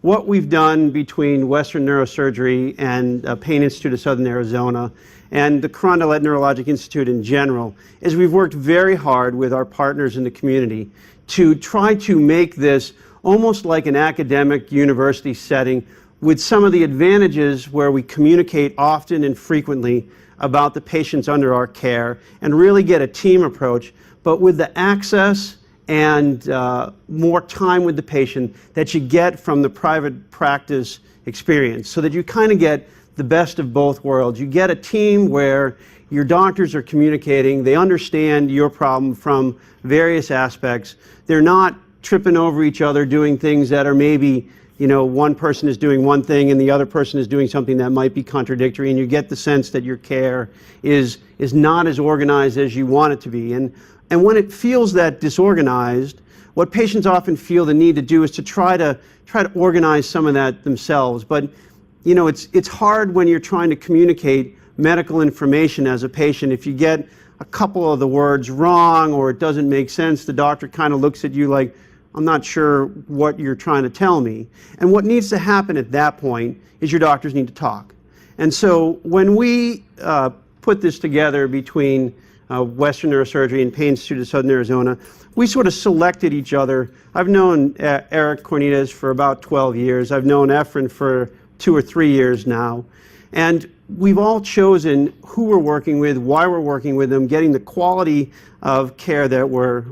what we've done between Western Neurosurgery and Pain Institute of Southern Arizona and the Carondelet Neurologic Institute in general is we've worked very hard with our partners in the community to try to make this almost like an academic university setting with some of the advantages where we communicate often and frequently about the patients under our care and really get a team approach, but with the access and more time with the patient that you get from the private practice experience, so that you kind of get the best of both worlds. You get a team where your doctors are communicating, they understand your problem from various aspects. They're not tripping over each other doing things that are maybe, you know, one person is doing one thing and the other person is doing something that might be contradictory, and you get the sense that your care is not as organized as you want it to be. And when it feels that disorganized, what patients often feel the need to do is to try to organize some of that themselves. But you know, it's hard when you're trying to communicate medical information as a patient. If you get a couple of the words wrong or it doesn't make sense, the doctor kind of looks at you like, I'm not sure what you're trying to tell me. And what needs to happen at that point is your doctors need to talk. And so when we put this together between Western Neurosurgery and Pain Institute of Southern Arizona, we sort of selected each other. I've known Eric Cornelius for about 12 years. I've known Efren for 2 or 3 years now. And we've all chosen who we're working with, why we're working with them, getting the quality of care that we're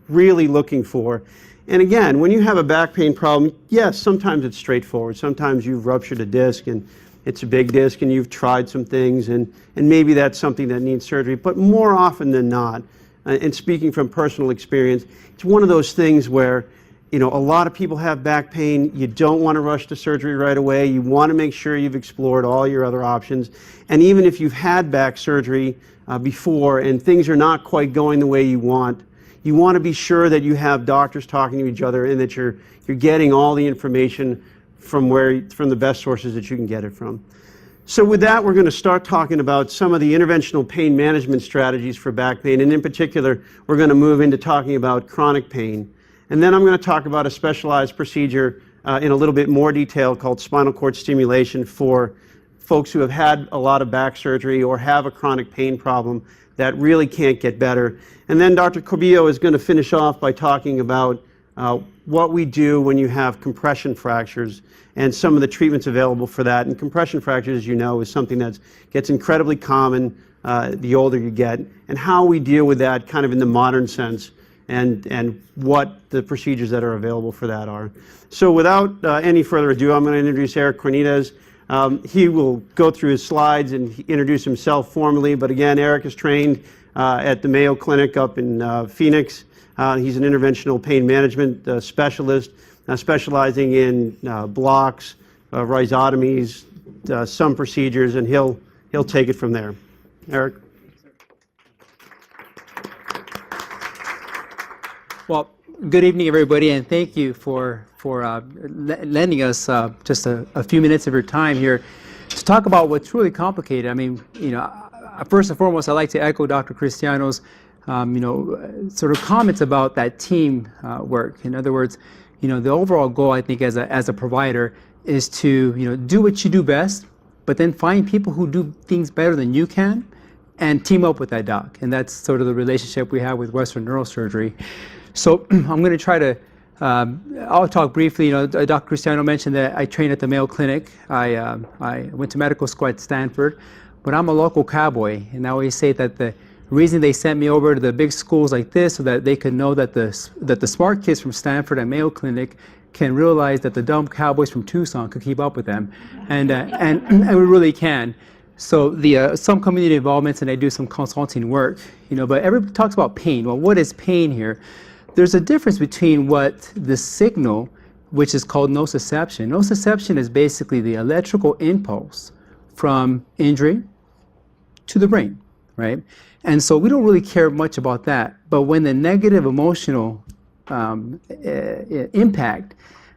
really looking for. And again, when you have a back pain problem, yes, sometimes it's straightforward. Sometimes you've ruptured a disc and it's a big disc and you've tried some things and maybe that's something that needs surgery. But more often than not, and speaking from personal experience, it's one of those things where, you know, a lot of people have back pain. You don't want to rush to surgery right away. You want to make sure you've explored all your other options. And even if you've had back surgery before and things are not quite going the way you want to be sure that you have doctors talking to each other and that you're getting all the information from the best sources that you can get it from. So with that, we're going to start talking about some of the interventional pain management strategies for back pain, and in particular, we're going to move into talking about chronic pain. And then I'm going to talk about a specialized procedure in a little bit more detail called spinal cord stimulation for folks who have had a lot of back surgery or have a chronic pain problem that really can't get better. And then Dr. Corbillo is going to finish off by talking about what we do when you have compression fractures and some of the treatments available for that. And compression fractures, as you know, is something that gets incredibly common the older you get, and how we deal with that kind of in the modern sense, and what the procedures that are available for that are. So without any further ado, I'm going to introduce Eric Cornelius. He will go through his slides and introduce himself formally, but again, Eric is trained at the Mayo Clinic up in Phoenix. He's an interventional pain management specialist, specializing in blocks, rhizotomies, some procedures, and he'll take it from there. Eric. Well, good evening, everybody, and thank you for lending us just a few minutes of your time here to talk about what's really complicated. I mean, you know, first and foremost, I'd like to echo Dr. Cristiano's, sort of comments about that team work. In other words, you know, the overall goal, I think, as a provider, is to, you know, do what you do best, but then find people who do things better than you can, and team up with that doc. And that's sort of the relationship we have with Western Neurosurgery. So I'm going to try to, I'll talk briefly. You know, Dr. Cristiano mentioned that I trained at the Mayo Clinic. I went to medical school at Stanford, but I'm a local cowboy, and I always say that the reason they sent me over to the big schools like this so that they could know that the smart kids from Stanford and Mayo Clinic can realize that the dumb cowboys from Tucson could keep up with them, and we really can. So some community involvements, and I do some consulting work, you know. But everybody talks about pain. Well, what is pain here? There's a difference between what the signal, which is called nociception. Nociception is basically the electrical impulse from injury to the brain, right? And so we don't really care much about that. But when the negative emotional impact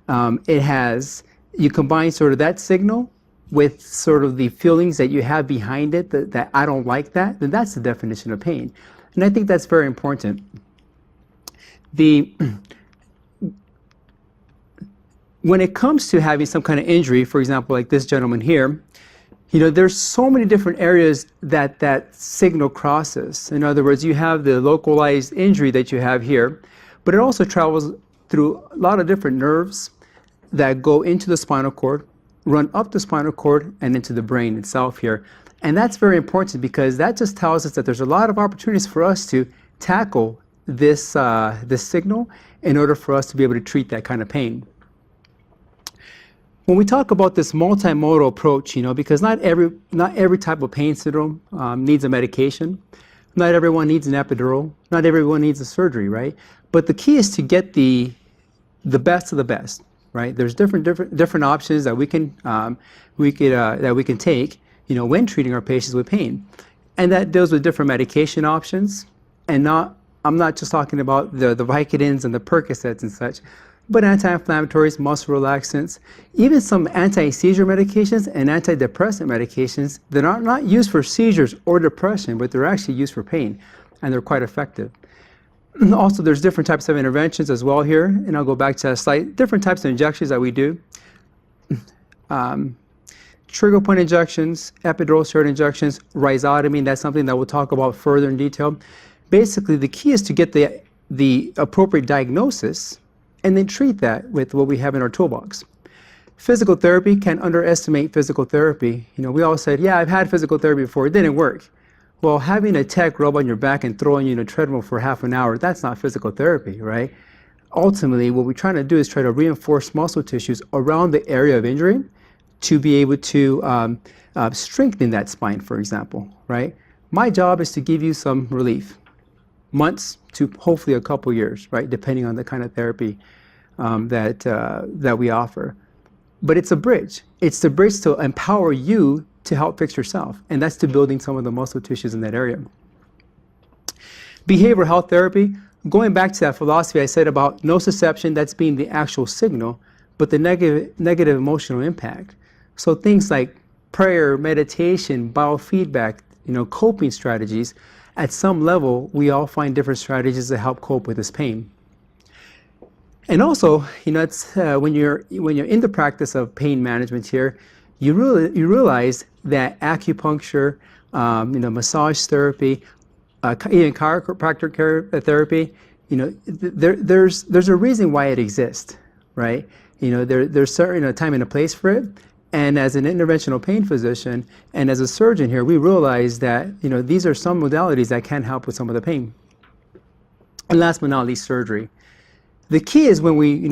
it has, you combine sort of that signal with sort of the feelings that you have behind it, that I don't like that, then that's the definition of pain. And I think that's very important. when it comes to having some kind of injury, for example, like this gentleman here, you know, there's so many different areas that that signal crosses. In other words, you have the localized injury that you have here, but it also travels through a lot of different nerves that go into the spinal cord, run up the spinal cord, and into the brain itself here. And that's very important because that just tells us that there's a lot of opportunities for us to tackle this, this signal in order for us to be able to treat that kind of pain. When we talk about this multimodal approach, you know, because not every type of pain syndrome needs a medication. Not everyone needs an epidural. Not everyone needs a surgery, right? But the key is to get the best of the best, right? There's different options that we can take, you know, when treating our patients with pain, and that deals with different medication options. And I'm not just talking about the Vicodins and the Percocets and such, but anti-inflammatories, muscle relaxants, even some anti-seizure medications and antidepressant medications that are not used for seizures or depression, but they're actually used for pain, and they're quite effective. Also, there's different types of interventions as well here, and I'll go back to that slide. Different types of injections that we do. Trigger point injections, epidural steroid injections, rhizotomy, that's something that we'll talk about further in detail. Basically, the key is to get the appropriate diagnosis and then treat that with what we have in our toolbox. Physical therapy, can underestimate physical therapy. You know, we all said, yeah, I've had physical therapy before, it didn't work. Well, having a tech rub on your back and throwing you in a treadmill for half an hour, that's not physical therapy, right? Ultimately, what we're trying to do is try to reinforce muscle tissues around the area of injury to be able to strengthen that spine, for example, right? My job is to give you some relief, months to hopefully a couple years, right, depending on the kind of therapy that we offer. But it's a bridge. It's the bridge to empower you to help fix yourself, and that's to building some of the muscle tissues in that area. Behavioral health therapy, going back to that philosophy I said about nociception, that's being the actual signal, but the negative emotional impact. So things like prayer, meditation, biofeedback, you know, coping strategies. At some level, we all find different strategies to help cope with this pain. And also, you know, it's when you're in the practice of pain management here, you realize that acupuncture, you know, massage therapy, even chiropractic therapy, you know, there's a reason why it exists, right? You know, there's certain a time and a place for it. And as an interventional pain physician and as a surgeon here, we realize that, you know, these are some modalities that can help with some of the pain. And last but not least, surgery. The key is when we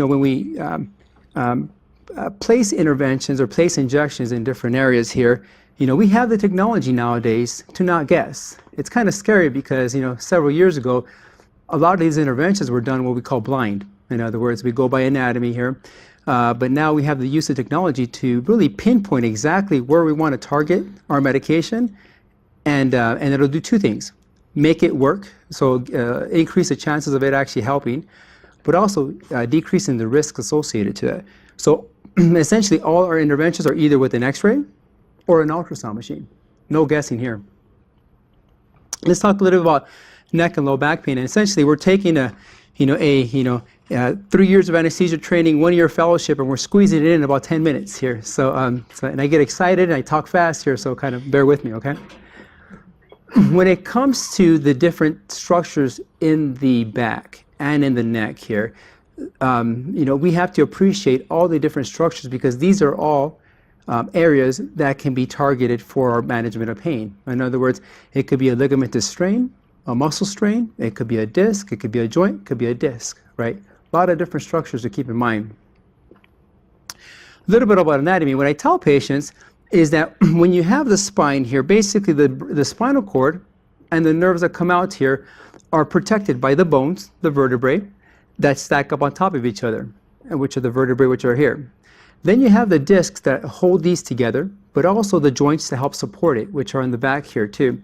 place interventions or place injections in different areas here, you know, we have the technology nowadays to not guess. It's kind of scary because, you know, several years ago, a lot of these interventions were done what we call blind. In other words, we go by anatomy here. But now we have the use of technology to really pinpoint exactly where we want to target our medication, and it'll do two things: make it work, so increase the chances of it actually helping, but also decreasing the risk associated to it. So essentially, all our interventions are either with an X-ray or an ultrasound machine. No guessing here. Let's talk a little bit about neck and low back pain. And essentially, we're taking 3 years of anesthesia training, 1 year fellowship, and we're squeezing it in about 10 minutes here. So, and I get excited and I talk fast here, so kind of bear with me, okay? When it comes to the different structures in the back and in the neck here, you know, we have to appreciate all the different structures because these are all areas that can be targeted for our management of pain. In other words, it could be a ligamentous strain, a muscle strain, it could be a disc, it could be a joint, it could be a disc, right? A lot of different structures to keep in mind. A little bit about anatomy. What I tell patients is that when you have the spine here, basically the spinal cord and the nerves that come out here are protected by the bones, the vertebrae, that stack up on top of each other, which are the vertebrae which are here. Then you have the discs that hold these together, but also the joints to help support it, which are in the back here too.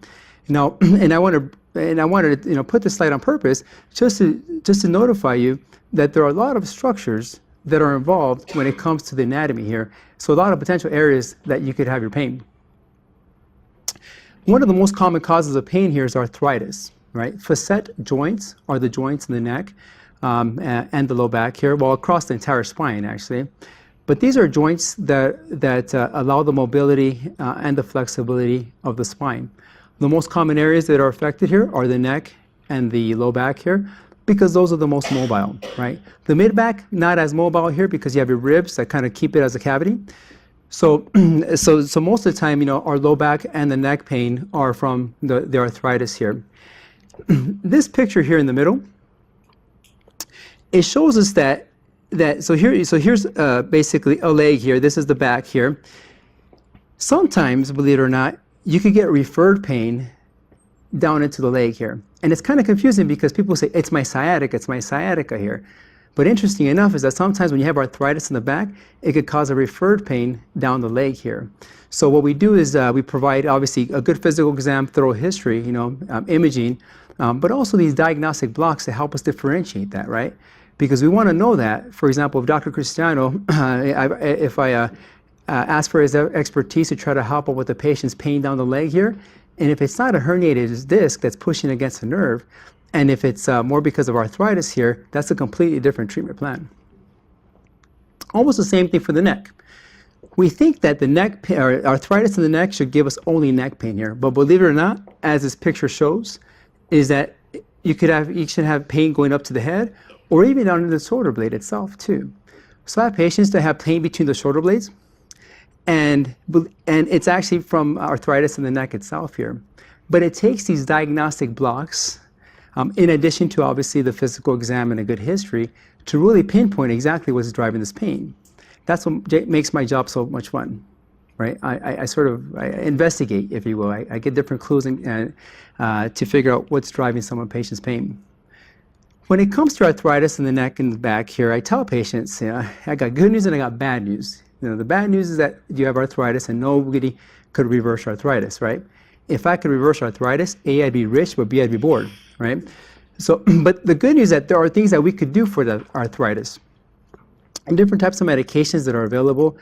Now, and I wanted to, you know, put this slide on purpose just to notify you that there are a lot of structures that are involved when it comes to the anatomy here. So a lot of potential areas that you could have your pain. One of the most common causes of pain here is arthritis, right? Facet joints are the joints in the neck and the low back here, well, across the entire spine actually. But these are joints that allow the mobility and the flexibility of the spine. The most common areas that are affected here are the neck and the low back here, because those are the most mobile, right? The mid back, not as mobile here because you have your ribs that kind of keep it as a cavity. So most of the time, our low back and the neck pain are from the arthritis here. This picture here in the middle, it shows us so here's basically a leg here. This is the back here. Sometimes, believe it or not, you could get referred pain down into the leg here. And it's kind of confusing because people say, it's my sciatica here. But interesting enough is that sometimes when you have arthritis in the back, it could cause a referred pain down the leg here. So what we do is we provide, obviously, a good physical exam, thorough history, imaging, but also these diagnostic blocks to help us differentiate that, right? Because we want to know that, for example, if Dr. Cristiano, if I ask for his expertise to try to help out with the patient's pain down the leg here, and if it's not a herniated disc that's pushing against the nerve, and if it's more because of arthritis here, that's a completely different treatment plan. Almost the same thing for the neck. We think that the neck or arthritis in the neck should give us only neck pain here, but believe it or not, as this picture shows, is that you should have pain going up to the head or even down to the shoulder blade itself too. So I have patients that have pain between the shoulder blades, and it's actually from arthritis in the neck itself here. But it takes these diagnostic blocks, in addition to obviously the physical exam and a good history, to really pinpoint exactly what's driving this pain. That's what makes my job so much fun, right? I investigate, if you will. I get different clues to figure out what's driving patient's pain. When it comes to arthritis in the neck and the back here, I tell patients, I got good news and I got bad news. The bad news is that you have arthritis and nobody could reverse arthritis, right? If I could reverse arthritis, A, I'd be rich, but B, I'd be bored, right? So, but the good news is that there are things that we could do for the arthritis. And different types of medications that are available,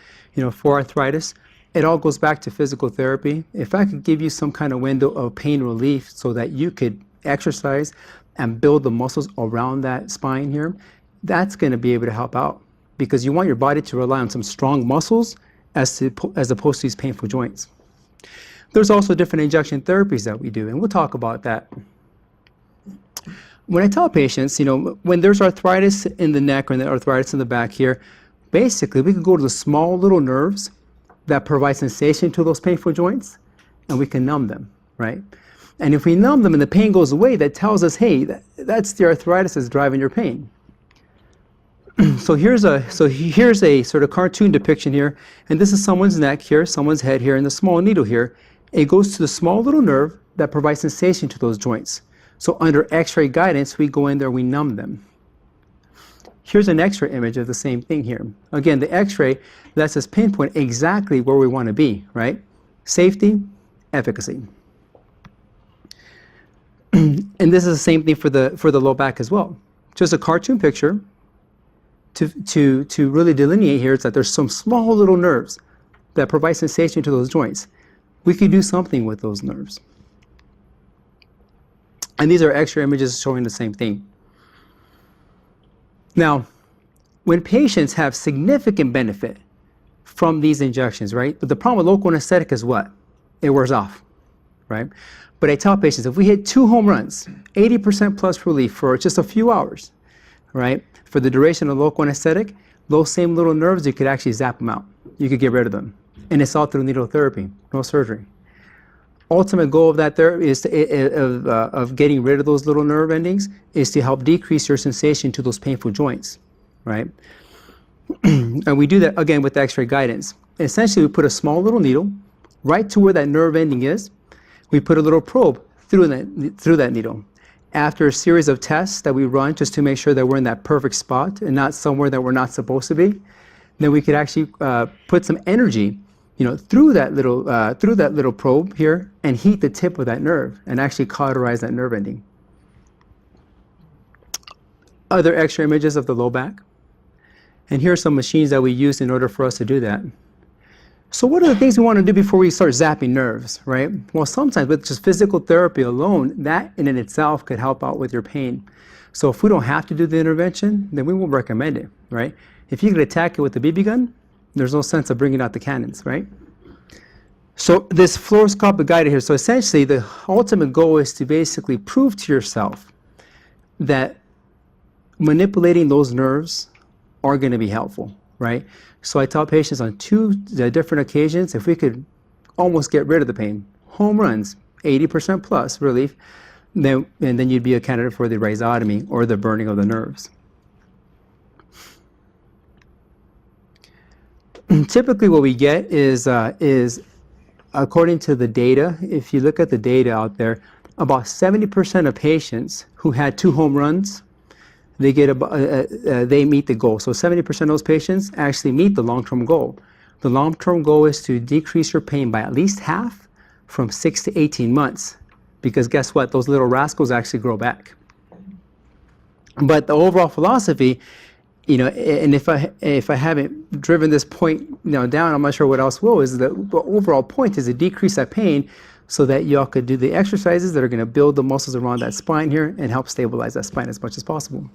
for arthritis. It all goes back to physical therapy. If I could give you some kind of window of pain relief so that you could exercise and build the muscles around that spine here, that's going to be able to help out. Because you want your body to rely on some strong muscles as opposed to these painful joints. There's also different injection therapies that we do, and we'll talk about that. When I tell patients, when there's arthritis in the neck or the arthritis in the back here, basically we can go to the small little nerves that provide sensation to those painful joints, and we can numb them, right? And if we numb them and the pain goes away, that tells us, hey, that's the arthritis that's driving your pain. So here's a sort of cartoon depiction here, and this is someone's neck here, someone's head here, and the small needle here. It goes to the small little nerve that provides sensation to those joints. So under X-ray guidance, we go in there, we numb them. Here's an X-ray image of the same thing here. Again, the X-ray lets us pinpoint exactly where we want to be, right? Safety, efficacy. And this is the same thing for the low back as well. Just a cartoon picture. To really delineate here, it's that there's some small little nerves that provide sensation to those joints. We could do something with those nerves. And these are X-ray images showing the same thing. Now, when patients have significant benefit from these injections, right? But the problem with local anesthetic is what? It wears off, right? But I tell patients, if we hit 2 home runs, 80% plus relief for just a few hours, right? For the duration of local anesthetic, those same little nerves, you could actually zap them out. You could get rid of them. And it's all through needle therapy, no surgery. Ultimate goal of that therapy is of getting rid of those little nerve endings is to help decrease your sensation to those painful joints, right? And we do that, again, with X-ray guidance. Essentially, we put a small little needle right to where that nerve ending is. We put a little probe through that needle. After a series of tests that we run just to make sure that we're in that perfect spot and not somewhere that we're not supposed to be, then we could actually put some energy, through that little probe here and heat the tip of that nerve and actually cauterize that nerve ending. Other X-ray images of the low back. And here are some machines that we use in order for us to do that. So what are the things we want to do before we start zapping nerves, right? Well, sometimes with just physical therapy alone, that in and itself could help out with your pain. So if we don't have to do the intervention, then we won't recommend it, right? If you could attack it with a BB gun, There's no sense of bringing out the cannons, right? So this fluoroscopic guide here, so essentially the ultimate goal is to basically prove to yourself that manipulating those nerves are going to be helpful, right? So I tell patients on 2 different occasions, if we could almost get rid of the pain, home runs, 80% plus relief, and then you'd be a candidate for the rhizotomy or the burning of the nerves. Typically what we get is according to the data, if you look at the data out there, about 70% of patients who had 2 home runs, they meet the goal. So 70% of those patients actually meet the long-term goal. The long-term goal is to decrease your pain by at least half from 6 to 18 months, because guess what? Those little rascals actually grow back. But the overall philosophy, you know, and if I haven't driven this point, you know, down, I'm not sure what else will, is the overall point is to decrease that pain so that y'all could do the exercises that are going to build the muscles around that spine here and help stabilize that spine as much as possible.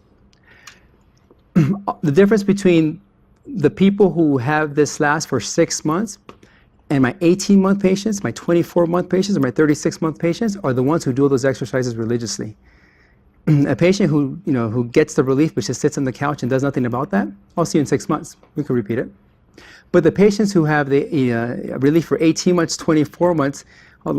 The difference between the people who have this last for 6 months and my 18-month patients, my 24-month patients, or my 36-month patients are the ones who do those exercises religiously. A patient who, you know, who gets the relief but just sits on the couch and does nothing about that, I'll see you in 6 months. We can repeat it. But the patients who have the relief for 18 months, 24 months,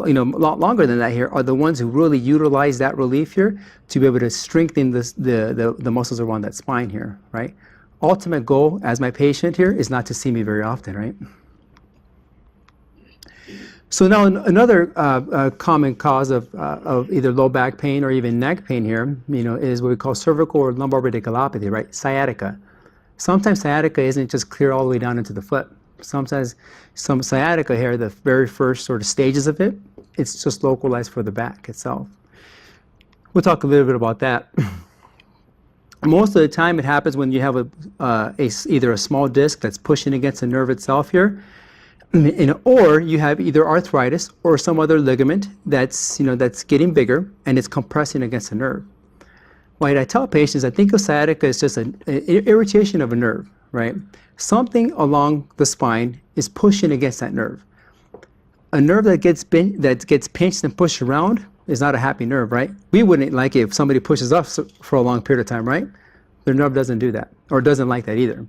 you know, a lot longer than that here, are the ones who really utilize that relief here to be able to strengthen the muscles around that spine here, right? Ultimate goal as my patient here is not to see me very often, right? So now another common cause of either low back pain or even neck pain here, you know, is what we call cervical or lumbar radiculopathy, right? Sciatica. Sometimes sciatica isn't just clear all the way down into the foot. Sometimes some sciatica here, the very first sort of stages of it, it's just localized for the back itself. We'll talk a little bit about that. Most of the time it happens when you have either a small disc that's pushing against the nerve itself here, or you have either arthritis or some other ligament that's, you know, that's getting bigger and it's compressing against the nerve. What I tell patients, I think of sciatica as just an irritation of a nerve, right? Something along the spine is pushing against that nerve. A nerve that gets pinched and pushed around is not a happy nerve, right? We wouldn't like it if somebody pushes us for a long period of time, right? The nerve doesn't do that, or doesn't like that either.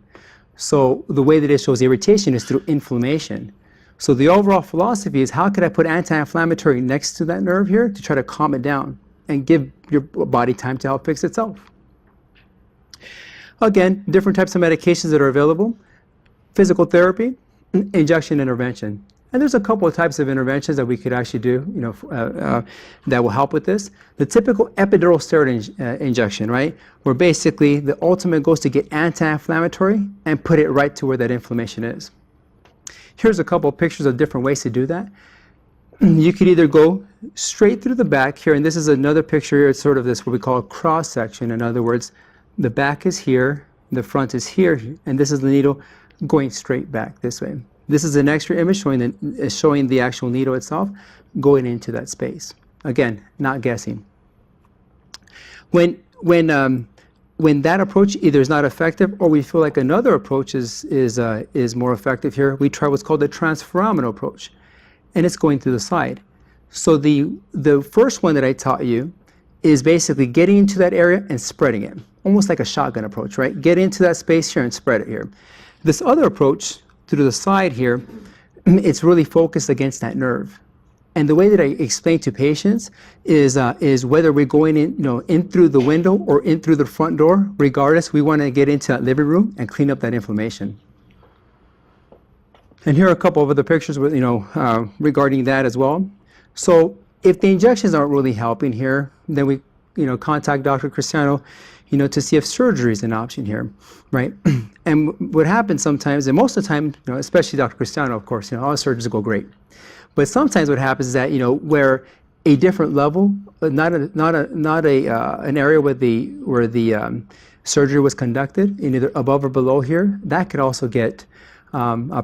So the way that it shows irritation is through inflammation. So the overall philosophy is, how could I put anti-inflammatory next to that nerve here to try to calm it down and give your body time to help fix itself? Again, different types of medications that are available: physical therapy, injection intervention. And there's a couple of types of interventions that we could actually do, you know, that will help with this. The typical epidural steroid injection, right? Where basically the ultimate goal is to get anti-inflammatory and put it right to where that inflammation is. Here's a couple of pictures of different ways to do that. You could either go straight through the back here, and this is another picture here. It's sort of this, what we call a cross section. In other words, the back is here, the front is here, and this is the needle going straight back this way. This is an extra image showing the actual needle itself going into that space. Again, not guessing. When that approach either is not effective or we feel like another approach is more effective here, we try what's called the transforaminal approach, and it's going through the side. So the first one that I taught you is basically getting into that area and spreading it, almost like a shotgun approach, right? Get into that space here and spread it here. This other approach through the side here, it's really focused against that nerve. And the way that I explain to patients is whether we're going in, you know, in through the window or in through the front door, regardless, we want to get into that living room and clean up that inflammation. And here are a couple of other pictures with, you know, regarding that as well. So if the injections aren't really helping here, then we, you know, contact Dr. Cristiano, you know, to see if surgery is an option here, right? And what happens sometimes, and most of the time, you know, especially Dr. Cristiano, of course, you know, all surgeries go great. But sometimes what happens is that, you know, where a different level, not an area where the surgery was conducted, in either above or below here, that could also get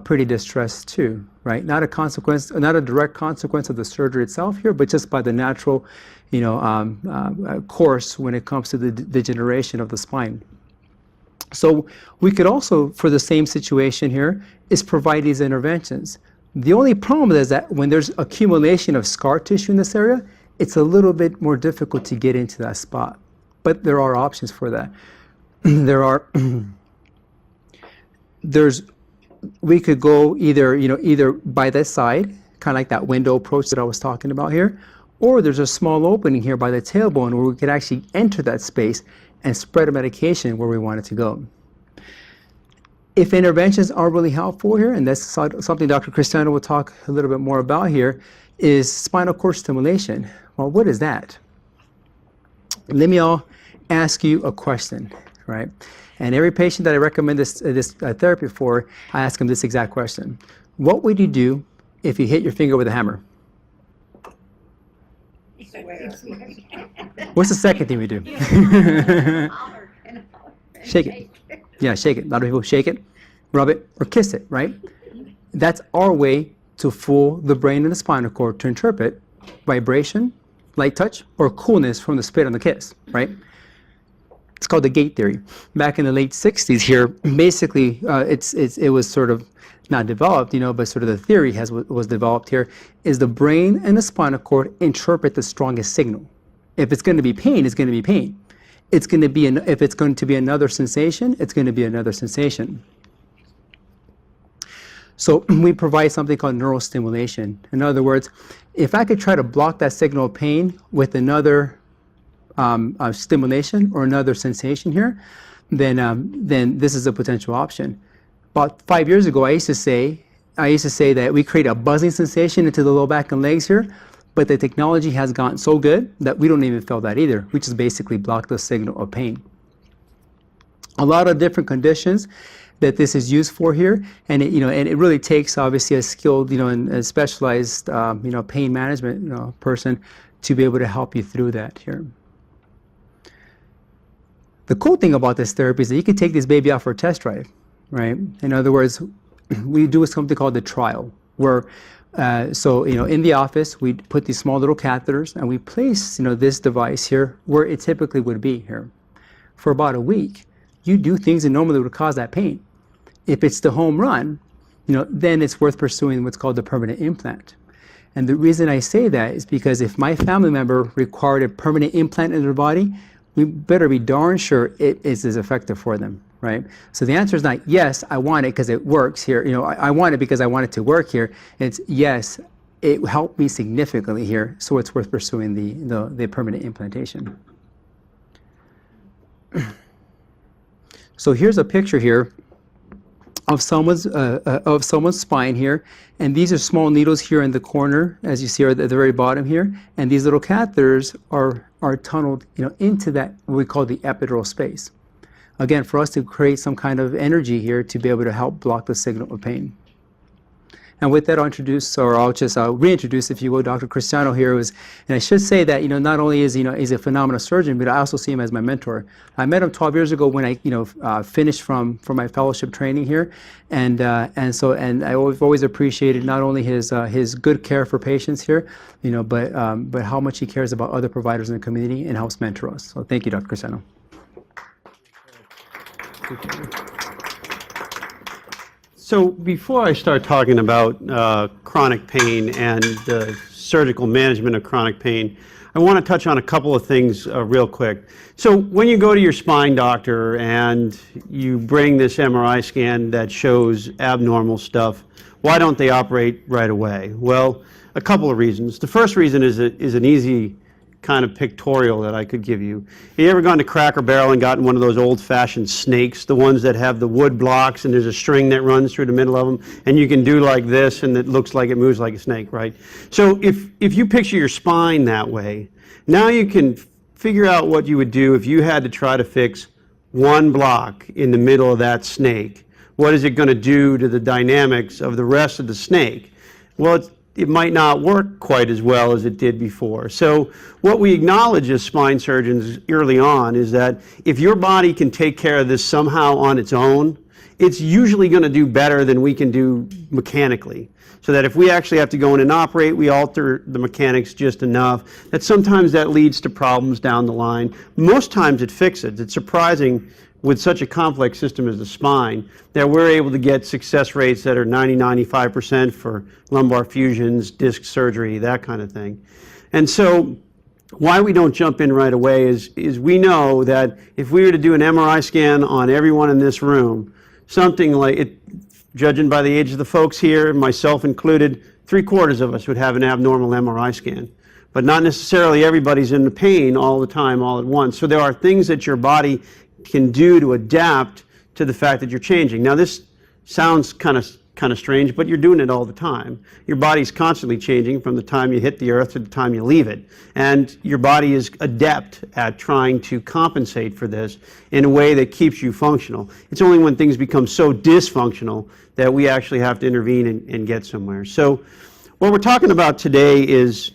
pretty distressed too, right? Not a direct consequence of the surgery itself here, but just by the natural, you know, course when it comes to the degeneration of the spine. So we could also, for the same situation here, is provide these interventions. The only problem is that when there's accumulation of scar tissue in this area, it's a little bit more difficult to get into that spot. But there are options for that. We could go either by this side, kind of like that window approach that I was talking about here, or there's a small opening here by the tailbone where we could actually enter that space and spread a medication where we want it to go. If interventions are really helpful here, and that's something Dr. Cristiano will talk a little bit more about here, is spinal cord stimulation. Well, what is that? Let me all ask you a question, right? And every patient that I recommend this therapy for, I ask them this exact question. What would you do if you hit your finger with a hammer? What's the second thing we do? Shake it. Yeah, shake it. A lot of people shake it, rub it, or kiss it, right? That's our way to fool the brain and the spinal cord to interpret vibration, light touch, or coolness from the spit on the kiss, right? It's called the gate theory. Back in the late 60s here, basically it was sort of not developed, but sort of the theory was developed here, is the brain and the spinal cord interpret the strongest signal. If it's going to be pain, it's going to be pain. If it's going to be another sensation, it's going to be another sensation. So we provide something called neurostimulation. In other words, if I could try to block that signal of pain with another stimulation or another sensation here, then this is a potential option. About 5 years ago, I used to say that we create a buzzing sensation into the low back and legs here, but the technology has gotten so good that we don't even feel that either. We just basically block the signal of pain. A lot of different conditions that this is used for here, and it really takes obviously a skilled, and a specialized, pain management, person to be able to help you through that here. The cool thing about this therapy is that you can take this baby out for a test drive, right? In other words, we do something called the trial, where in the office we put these small little catheters and we place this device here where it typically would be here. For about a week, you do things that normally would cause that pain. If it's the home run, then it's worth pursuing what's called the permanent implant. And the reason I say that is because if my family member required a permanent implant in their body, we better be darn sure it is as effective for them, right? So the answer is not, yes, I want it because it works here. I want it because I want it to work here. It's, yes, it helped me significantly here, so it's worth pursuing the permanent implantation. So here's a picture here of someone's spine here, and these are small needles here in the corner, as you see at the very bottom here, and these little catheters are tunneled into that what we call the epidural space. Again, for us to create some kind of energy here to be able to help block the signal of pain. And with that, I'll just reintroduce, if you will, Dr. Cristiano here. And I should say that not only is he's a phenomenal surgeon, but I also see him as my mentor. I met him 12 years ago when I finished from my fellowship training here, and I've always appreciated not only his good care for patients here, but how much he cares about other providers in the community and helps mentor us. So thank you, Dr. Cristiano. So before I start talking about chronic pain and surgical management of chronic pain, I want to touch on a couple of things real quick. So when you go to your spine doctor and you bring this MRI scan that shows abnormal stuff, why don't they operate right away? Well, a couple of reasons. The first reason is an easy kind of pictorial that I could give you. Have you ever gone to Cracker Barrel and gotten one of those old-fashioned snakes, the ones that have the wood blocks and there's a string that runs through the middle of them, and you can do like this and it looks like it moves like a snake, right? So if you picture your spine that way, now you can figure out what you would do if you had to try to fix one block in the middle of that snake. What is it going to do to the dynamics of the rest of the snake? Well, it might not work quite as well as it did before. So what we acknowledge as spine surgeons early on is that if your body can take care of this somehow on its own, it's usually going to do better than we can do mechanically. So that if we actually have to go in and operate, we alter the mechanics just enough that sometimes that leads to problems down the line. Most times it fixes. It's surprising with such a complex system as the spine that we're able to get success rates that are 90-95% for lumbar fusions, disc surgery, that kind of thing. And so why we don't jump in right away is we know that if we were to do an MRI scan on everyone in this room, something like it, judging by the age of the folks here, myself included, 3/4 of us would have an abnormal MRI scan. But not necessarily everybody's in the pain all the time, all at once. So there are things that your body can do to adapt to the fact that you're changing. Now this sounds kind of strange, but you're doing it all the time. Your body's constantly changing from the time you hit the earth to the time you leave it. And your body is adept at trying to compensate for this in a way that keeps you functional. It's only when things become so dysfunctional that we actually have to intervene and get somewhere. So what we're talking about today is,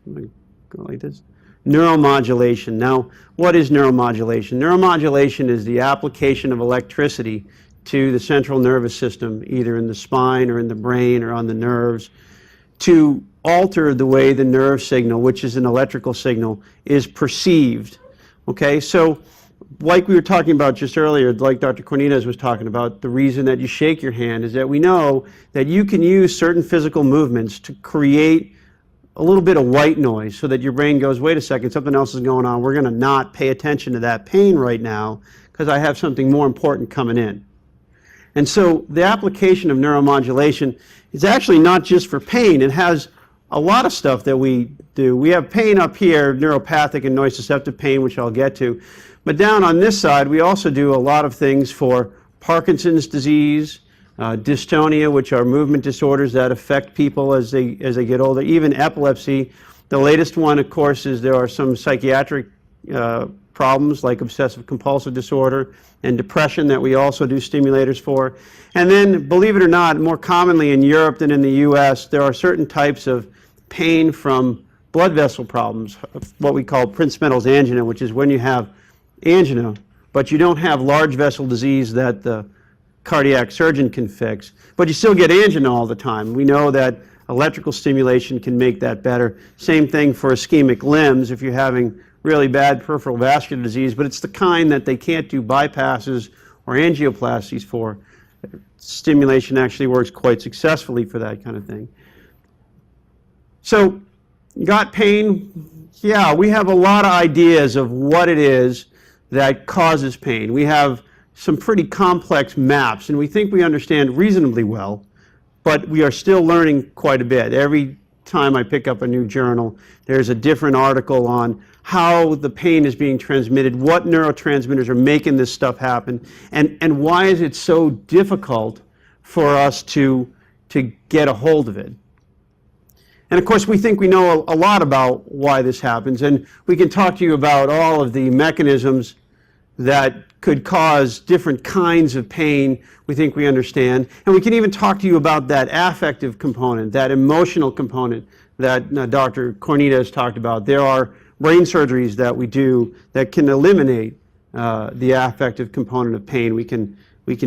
I'm going to go like this, neuromodulation. Now, what is neuromodulation? Neuromodulation is the application of electricity to the central nervous system, either in the spine or in the brain or on the nerves, to alter the way the nerve signal, which is an electrical signal, is perceived. Okay, so like we were talking about just earlier, like Dr. Cornelius was talking about, the reason that you shake your hand is that we know that you can use certain physical movements to create a little bit of white noise so that your brain goes, wait a second, something else is going on. We're going to not pay attention to that pain right now because I have something more important coming in. And so the application of neuromodulation is actually not just for pain. It has a lot of stuff that we do. We have pain up here, neuropathic and nociceptive pain, which I'll get to. But down on this side, we also do a lot of things for Parkinson's disease, dystonia, which are movement disorders that affect people as they get older, even epilepsy. The latest one, of course, is there are some psychiatric problems like obsessive compulsive disorder and depression that we also do stimulators for. And then, believe it or not, more commonly in Europe than in the US, there are certain types of pain from blood vessel problems, what we call Prinzmetal's angina, which is when you have angina, but you don't have large vessel disease that the cardiac surgeon can fix, but you still get angina all the time. We know that electrical stimulation can make that better. Same thing for ischemic limbs if you're having really bad peripheral vascular disease, but it's the kind that they can't do bypasses or angioplasties for. Stimulation actually works quite successfully for that kind of thing. So, got pain? Yeah, we have a lot of ideas of what it is that causes pain. We have some pretty complex maps, and we think we understand reasonably well, but we are still learning quite a bit. Every time I pick up a new journal, there's a different article on how the pain is being transmitted, what neurotransmitters are making this stuff happen, and why is it so difficult for us to get a hold of it. And of course, we think we know a lot about why this happens, and we can talk to you about all of the mechanisms that could cause different kinds of pain we think we understand. And we can even talk to you about that affective component, that emotional component that Dr. Cornita has talked about. There are brain surgeries that we do that can eliminate the affective component of pain. We can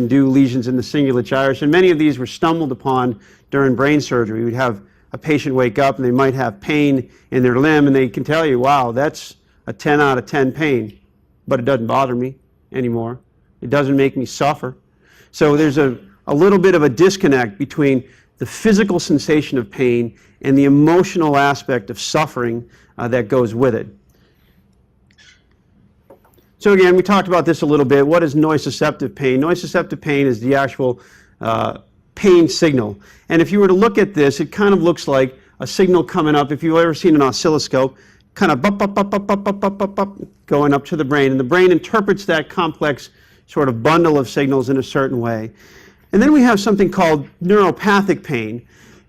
do lesions in the cingulate gyrus, and many of these were stumbled upon during brain surgery. We'd have a patient wake up and they might have pain in their limb, and they can tell you, wow, that's a 10 out of 10 pain, but it doesn't bother me anymore. It doesn't make me suffer. So there's a little bit of a disconnect between the physical sensation of pain and the emotional aspect of suffering that goes with it. So again, we talked about this a little bit. What is nociceptive pain? Nociceptive pain is the actual pain signal. And if you were to look at this, it kind of looks like a signal coming up. If you've ever seen an oscilloscope, kind of going up to the brain, and the brain interprets that complex sort of bundle of signals in a certain way. And then we have something called neuropathic pain.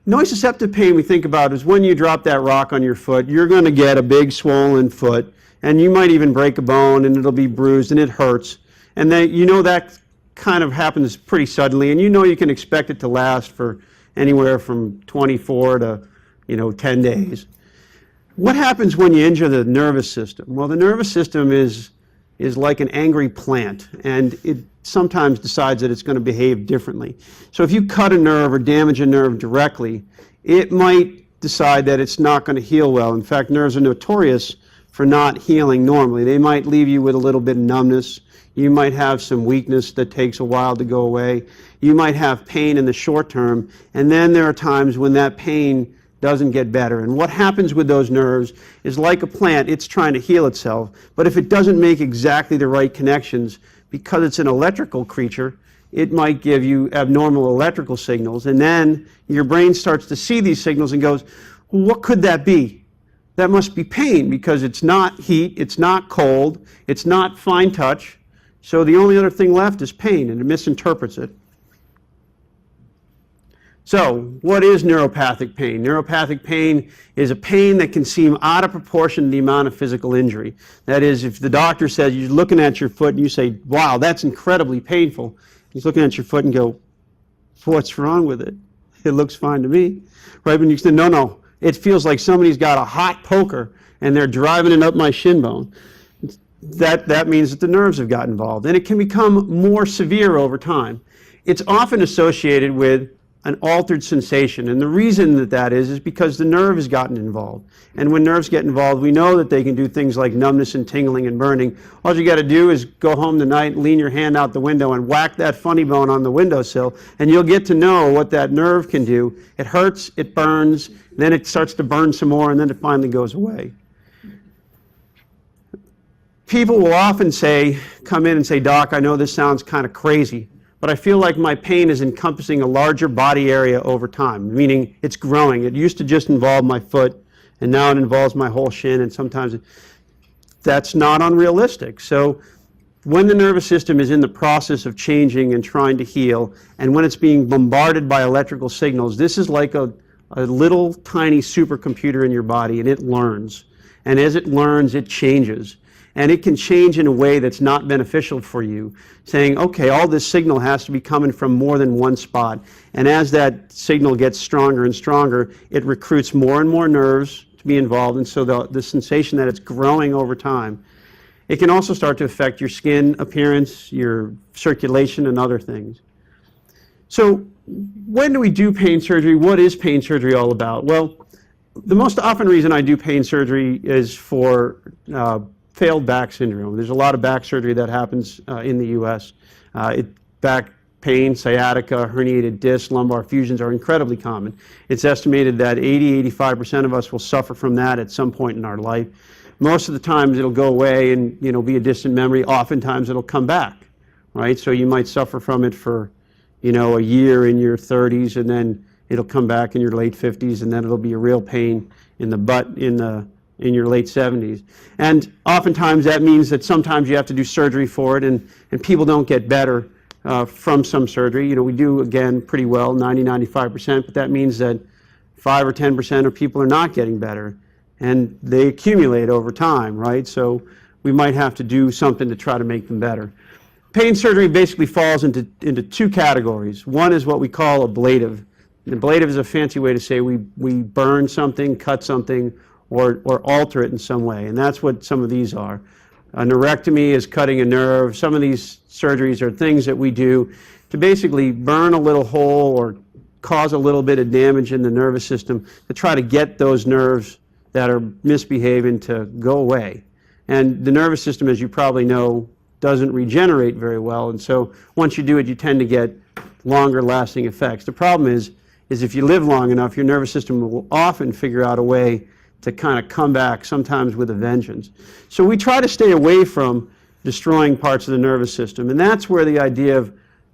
Nociceptive pain we think about is when you drop that rock on your foot, you're going to get a big swollen foot, and you might even break a bone, and it'll be bruised, and it hurts. And then you know that kind of happens pretty suddenly, and you know you can expect it to last for anywhere from 24 to 10 days. What happens when you injure the nervous system? Well, the nervous system is is like an angry plant, and it sometimes decides that it's going to behave differently. So if you cut a nerve or damage a nerve directly, it might decide that it's not going to heal well. In fact, nerves are notorious for not healing normally. They might leave you with a little bit of numbness. You might have some weakness that takes a while to go away. You might have pain in the short term, and then there are times when that pain doesn't get better. And what happens with those nerves is like a plant, it's trying to heal itself, but if it doesn't make exactly the right connections, because it's an electrical creature, it might give you abnormal electrical signals, and then your brain starts to see these signals and goes, well, what could that be? That must be pain, because it's not heat, it's not cold, it's not fine touch, so the only other thing left is pain, and it misinterprets it. So, what is neuropathic pain? Neuropathic pain is a pain that can seem out of proportion to the amount of physical injury. That is, if the doctor says, you're looking at your foot and you say, wow, that's incredibly painful, he's looking at your foot and go, what's wrong with it? It looks fine to me. Right? When you say, no, it feels like somebody's got a hot poker and they're driving it up my shin bone. That means that the nerves have got involved, and it can become more severe over time. It's often associated with an altered sensation, and the reason that is because the nerve has gotten involved. And when nerves get involved, we know that they can do things like numbness and tingling and burning. All you got to do is go home tonight, lean your hand out the window and whack that funny bone on the windowsill, and you'll get to know what that nerve can do. It hurts, it burns, then it starts to burn some more, and then it finally goes away. People will often come in and say, Doc, I know this sounds kind of crazy, but I feel like my pain is encompassing a larger body area over time, meaning it's growing. It used to just involve my foot, and now it involves my whole shin, and sometimes that's not unrealistic. So when the nervous system is in the process of changing and trying to heal, and when it's being bombarded by electrical signals, this is like a little tiny supercomputer in your body, and it learns. And as it learns, it changes. And it can change in a way that's not beneficial for you, saying, okay, all this signal has to be coming from more than one spot. And as that signal gets stronger and stronger, it recruits more and more nerves to be involved, and so the sensation that it's growing over time. It can also start to affect your skin appearance, your circulation, and other things. So when do we do pain surgery? What is pain surgery all about? Well, the most often reason I do pain surgery is for failed back syndrome. There's a lot of back surgery that happens in the U.S. Back pain, sciatica, herniated discs, lumbar fusions are incredibly common. It's estimated that 80–85% of us will suffer from that at some point in our life. Most of the times it'll go away and be a distant memory. Oftentimes it'll come back, right? So you might suffer from it for a year in your 30s, and then it'll come back in your late 50s, and then it'll be a real pain in the butt in your late 70s. And oftentimes that means that sometimes you have to do surgery for it, and people don't get better from some surgery. We do, again, pretty well, 90–95%, but that means that 5 or 10% of people are not getting better, and they accumulate over time, right? So we might have to do something to try to make them better. Pain surgery basically falls into two categories. One is what we call ablative. And ablative is a fancy way to say we burn something, cut something, or alter it in some way, and that's what some of these are. A neurectomy is cutting a nerve. Some of these surgeries are things that we do to basically burn a little hole or cause a little bit of damage in the nervous system to try to get those nerves that are misbehaving to go away. And the nervous system, as you probably know, doesn't regenerate very well, and so once you do it, you tend to get longer lasting effects. The problem is if you live long enough, your nervous system will often figure out a way to kind of come back, sometimes with a vengeance. So we try to stay away from destroying parts of the nervous system, and that's where the idea of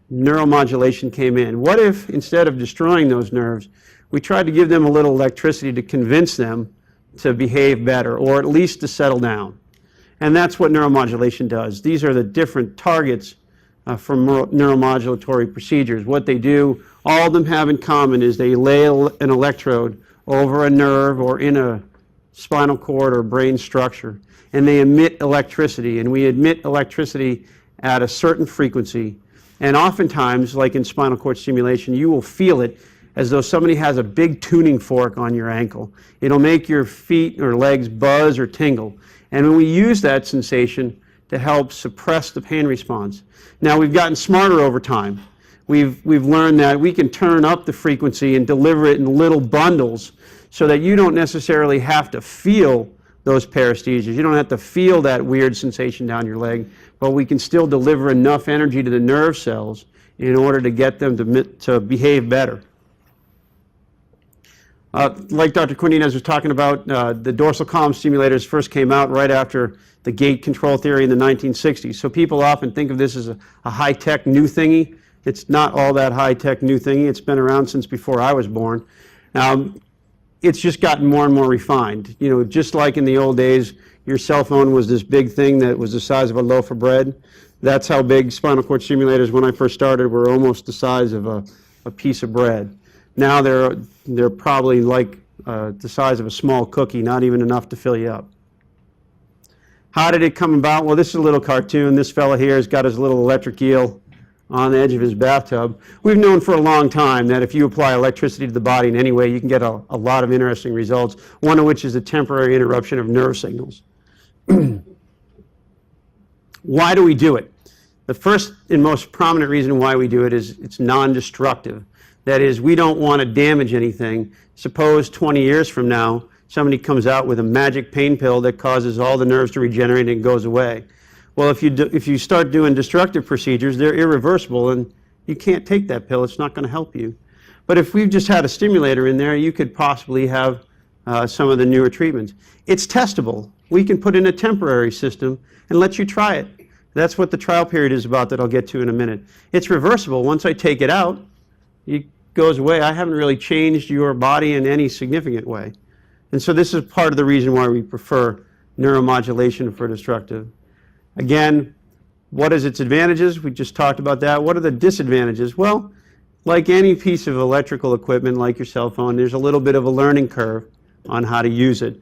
neuromodulation came in. What if, instead of destroying those nerves, we tried to give them a little electricity to convince them to behave better, or at least to settle down? And that's what neuromodulation does. These are the different targets for neuromodulatory procedures. What they do, all of them have in common, is they lay an electrode over a nerve or in a spinal cord or brain structure, and they emit electricity, and we emit electricity at a certain frequency, and oftentimes, like in spinal cord stimulation, you will feel it as though somebody has a big tuning fork on your ankle. It'll make your feet or legs buzz or tingle, and when we use that sensation to help suppress the pain response. Now, we've gotten smarter over time. We've learned that we can turn up the frequency and deliver it in little bundles so that you don't necessarily have to feel those paresthesias. You don't have to feel that weird sensation down your leg, but we can still deliver enough energy to the nerve cells in order to get them to behave better. Like Dr. Quintinez was talking about, the dorsal column stimulators first came out right after the gait control theory in the 1960s. So people often think of this as a high-tech new thingy. It's not all that high-tech new thingy. It's been around since before I was born. It's just gotten more and more refined. You know, just like in the old days, your cell phone was this big thing that was the size of a loaf of bread. That's how big spinal cord stimulators, when I first started, were almost the size of a piece of bread. Now they're probably like the size of a small cookie, not even enough to fill you up. How did it come about? Well, this is a little cartoon. This fella here has got his little electric eel on the edge of his bathtub. We've known for a long time that if you apply electricity to the body in any way, you can get a lot of interesting results, one of which is a temporary interruption of nerve signals. Why do we do it? The first and most prominent reason why we do it is it's non-destructive. That is, we don't want to damage anything. Suppose 20 years from now, somebody comes out with a magic pain pill that causes all the nerves to regenerate and it goes away. Well, if you start doing destructive procedures, they're irreversible and you can't take that pill. It's not going to help you. But if we've just had a stimulator in there, you could possibly have some of the newer treatments. It's testable. We can put in a temporary system and let you try it. That's what the trial period is about that I'll get to in a minute. It's reversible. Once I take it out, it goes away. I haven't really changed your body in any significant way. And so this is part of the reason why we prefer neuromodulation for destructive. Again, what is its advantages? We just talked about that. What are the disadvantages? Well, like any piece of electrical equipment, like your cell phone, there's a little bit of a learning curve on how to use it.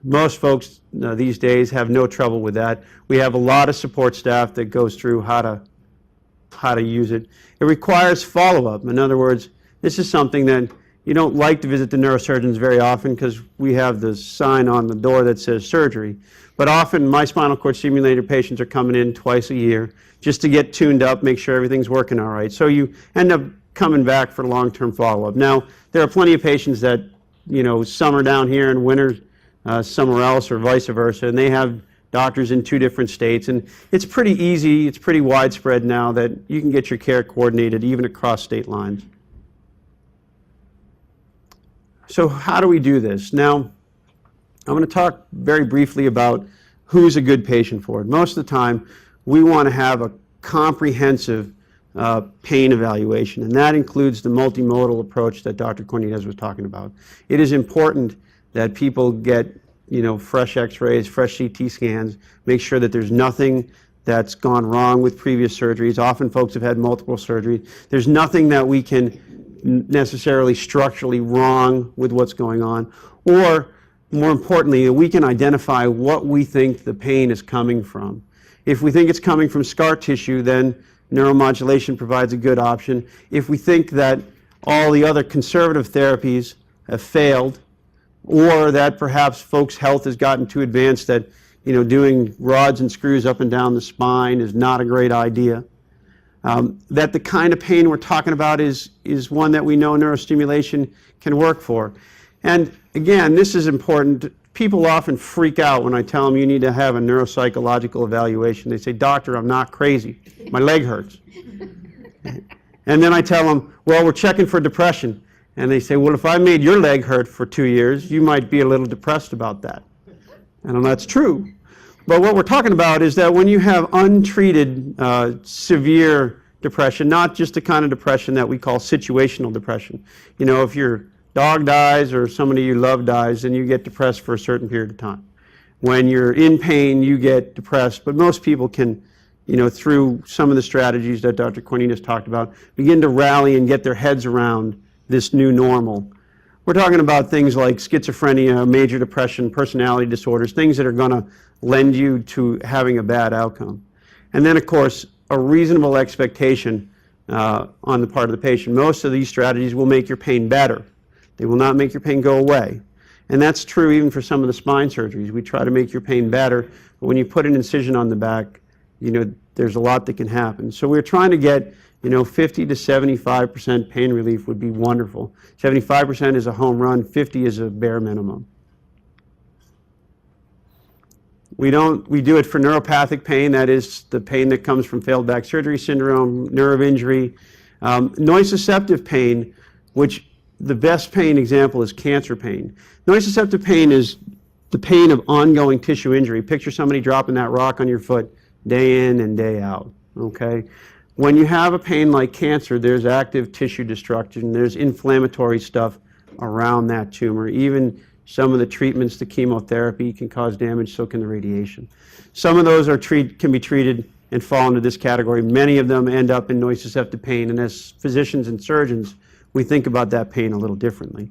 Most folks these days have no trouble with that. We have a lot of support staff that goes through how to use it. It requires follow-up. In other words, this is something that you don't like to visit the neurosurgeons very often because we have the sign on the door that says surgery. But often my spinal cord stimulator patients are coming in twice a year just to get tuned up, make sure everything's working all right. So you end up coming back for long-term follow-up. Now, there are plenty of patients that, you know, some are down here and winter somewhere else or vice versa, and they have doctors in 2 different states. And it's pretty easy, it's pretty widespread now that you can get your care coordinated even across state lines. So how do we do this? Now, I'm going to talk very briefly about who's a good patient for it. Most of the time, we want to have a comprehensive pain evaluation, and that includes the multimodal approach that Dr. Quintinez was talking about. It is important that people get, you know, fresh x-rays, fresh CT scans, make sure that there's nothing that's gone wrong with previous surgeries. Often folks have had multiple surgeries. There's nothing that we can necessarily structurally wrong with what's going on, or more importantly, we can identify what we think the pain is coming from. If we think it's coming from scar tissue, then neuromodulation provides a good option. If we think that all the other conservative therapies have failed, or that perhaps folks' health has gotten too advanced that, you know, doing rods and screws up and down the spine is not a great idea, that the kind of pain we're talking about is one that we know neurostimulation can work for. And again, this is important. People often freak out when I tell them you need to have a neuropsychological evaluation. They say, "Doctor, I'm not crazy. My leg hurts." And then I tell them, "Well, we're checking for depression." And they say, "Well, if I made your leg hurt for 2 years, you might be a little depressed about that." And that's true. But what we're talking about is that when you have untreated severe depression, not just the kind of depression that we call situational depression. You know, if your dog dies or somebody you love dies, then you get depressed for a certain period of time. When you're in pain, you get depressed. But most people can, you know, through some of the strategies that Dr. Quintinez talked about, begin to rally and get their heads around this new normal. We're talking about things like schizophrenia, major depression, personality disorders, things that are going to lend you to having a bad outcome. And then, of course, a reasonable expectation on the part of the patient. Most of these strategies will make your pain better. They will not make your pain go away. And that's true even for some of the spine surgeries. We try to make your pain better, but when you put an incision on the back, there's a lot that can happen. So we're trying to get 50 to 75% pain relief would be wonderful. 75% is a home run, 50 is a bare minimum. We do it for neuropathic pain, that is the pain that comes from failed back surgery syndrome, nerve injury. Nociceptive pain, which the best pain example is cancer pain. Nociceptive pain is the pain of ongoing tissue injury. Picture somebody dropping that rock on your foot day in and day out, okay? When you have a pain like cancer, there's active tissue destruction, there's inflammatory stuff around that tumor. Even some of the treatments, the chemotherapy can cause damage, so can the radiation. Some of those can be treated and fall into this category. Many of them end up in nociceptive pain, and as physicians and surgeons, we think about that pain a little differently.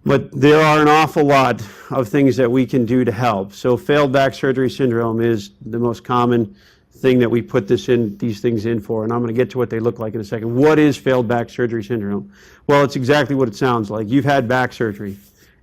But there are an awful lot of things that we can do to help. So failed back surgery syndrome is the most common thing that we put these things in for, and I'm going to get to what they look like in a second. What is failed back surgery syndrome? Well, it's exactly what it sounds like. You've had back surgery,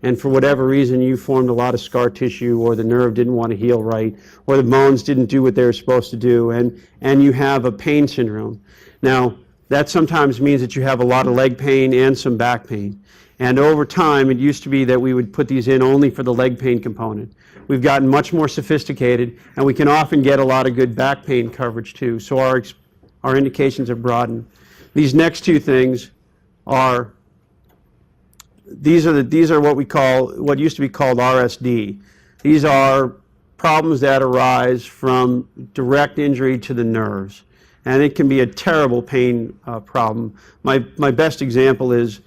and for whatever reason you formed a lot of scar tissue, or the nerve didn't want to heal right, or the bones didn't do what they were supposed to do, and you have a pain syndrome. Now, that sometimes means that you have a lot of leg pain and some back pain. And over time, it used to be that we would put these in only for the leg pain component. We've gotten much more sophisticated, and we can often get a lot of good back pain coverage too. So our indications have broadened. These next two things are, these are what used to be called RSD. These are problems that arise from direct injury to the nerves. And it can be a terrible pain problem. My best example is,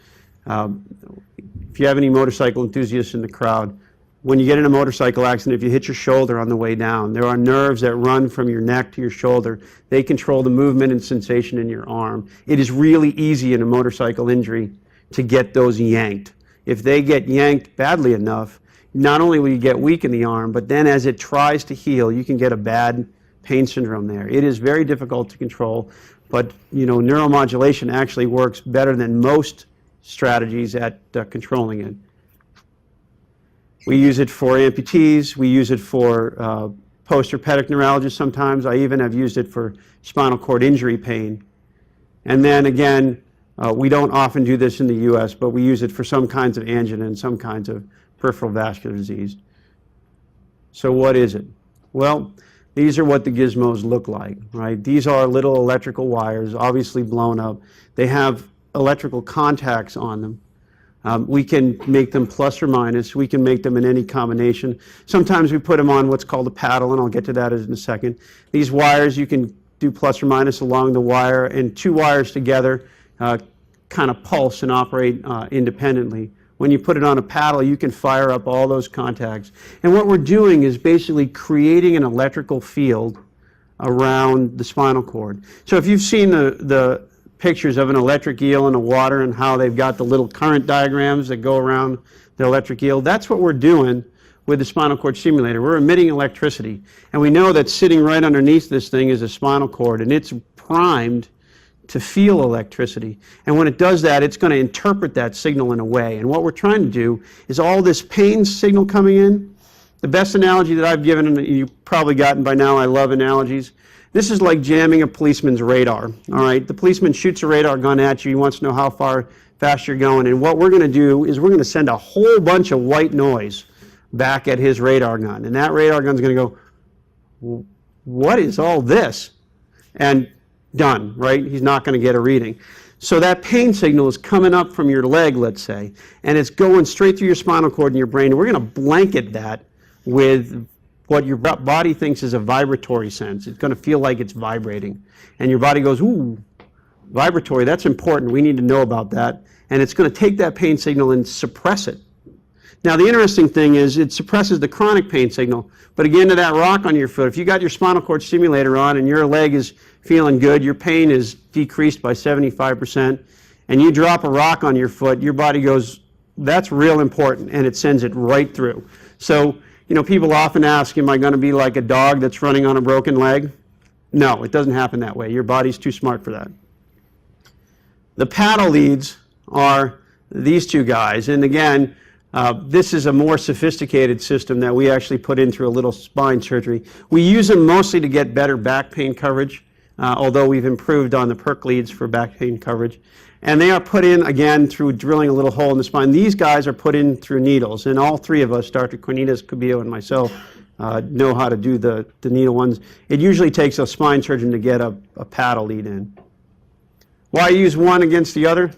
if you have any motorcycle enthusiasts in the crowd, when you get in a motorcycle accident, if you hit your shoulder on the way down, there are nerves that run from your neck to your shoulder. They control the movement and sensation in your arm. It is really easy in a motorcycle injury to get those yanked. If they get yanked badly enough, not only will you get weak in the arm, but then as it tries to heal, you can get a bad pain syndrome there. It is very difficult to control, but neuromodulation actually works better than most strategies at controlling it. We use it for amputees, we use it for post-herpetic neuralgia sometimes. I even have used it for spinal cord injury pain. And then again, we don't often do this in the US, but we use it for some kinds of angina and some kinds of peripheral vascular disease. So what is it? Well, these are what the gizmos look like, right? These are little electrical wires, obviously blown up. They have electrical contacts on them. We can make them plus or minus. We can make them in any combination. Sometimes we put them on what's called a paddle, and I'll get to that in a second. These wires, you can do plus or minus along the wire, and two wires together kind of pulse and operate independently. When you put it on a paddle, you can fire up all those contacts. And what we're doing is basically creating an electrical field around the spinal cord. So if you've seen the pictures of an electric eel in the water and how they've got the little current diagrams that go around the electric eel, that's what we're doing with the spinal cord stimulator. We're emitting electricity. And we know that sitting right underneath this thing is a spinal cord, and it's primed to feel electricity. And when it does that, it's going to interpret that signal in a way. And what we're trying to do is all this pain signal coming in. The best analogy that I've given, and you've probably gotten by now, I love analogies. This is like jamming a policeman's radar, all right? The policeman shoots a radar gun at you. He wants to know how fast you're going. And what we're going to do is we're going to send a whole bunch of white noise back at his radar gun. And that radar gun's going to go, what is all this? And done, right? He's not going to get a reading. So that pain signal is coming up from your leg, let's say, and it's going straight through your spinal cord and your brain. And we're going to blanket that with what your body thinks is a vibratory sense. It's going to feel like it's vibrating. And your body goes, ooh, vibratory, that's important. We need to know about that. And it's going to take that pain signal and suppress it. Now, the interesting thing is it suppresses the chronic pain signal. But again, to that rock on your foot, if you got your spinal cord stimulator on and your leg is feeling good, your pain is decreased by 75%, and you drop a rock on your foot, your body goes, that's real important, and it sends it right through. So, people often ask, am I going to be like a dog that's running on a broken leg? No, it doesn't happen that way. Your body's too smart for that. The paddle leads are these two guys, and again, This is a more sophisticated system that we actually put in through a little spine surgery. We use them mostly to get better back pain coverage, although we've improved on the PERC leads for back pain coverage. And they are put in, again, through drilling a little hole in the spine. These guys are put in through needles, and all three of us, Dr. Cornelius, Cabillo, and myself, know how to do the needle ones. It usually takes a spine surgeon to get a paddle lead in. Why use one against the other?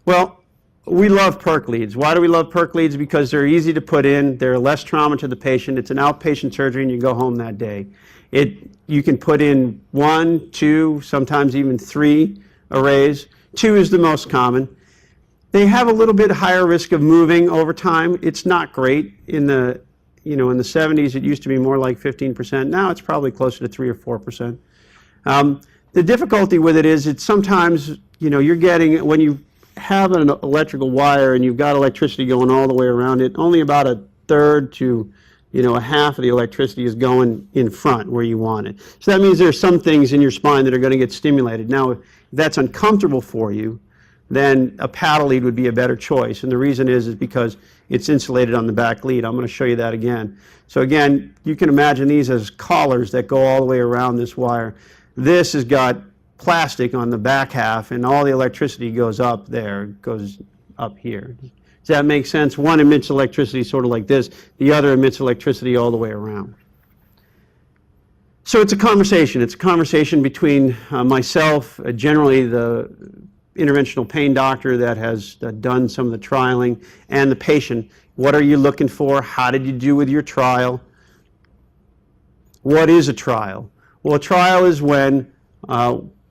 Well, we love PERC leads. Why do we love PERC leads? Because they're easy to put in, they're less trauma to the patient, it's an outpatient surgery, and you go home that day. You can put in 1, 2, sometimes even 3 arrays. 2 is the most common. They have a little bit higher risk of moving over time. It's not great. In the 70s, it used to be more like 15%. Now it's probably closer to 3 or 4%. The difficulty with it is it's sometimes, you're getting, when you have an electrical wire and you've got electricity going all the way around it, only about a third to a half of the electricity is going in front where you want it. So that means there's some things in your spine that are going to get stimulated. Now, if that's uncomfortable for you, then a paddle lead would be a better choice. And the reason is because it's insulated on the back lead. I'm going to show you that again. So again, you can imagine these as collars that go all the way around this wire. This has got plastic on the back half, and all the electricity goes up there, goes up here. Does that make sense? One emits electricity sort of like this, the other emits electricity all the way around. So it's a conversation. It's a conversation between myself, generally the interventional pain doctor that has done some of the trialing, and the patient. What are you looking for? How did you do with your trial? What is a trial? Well, a trial is when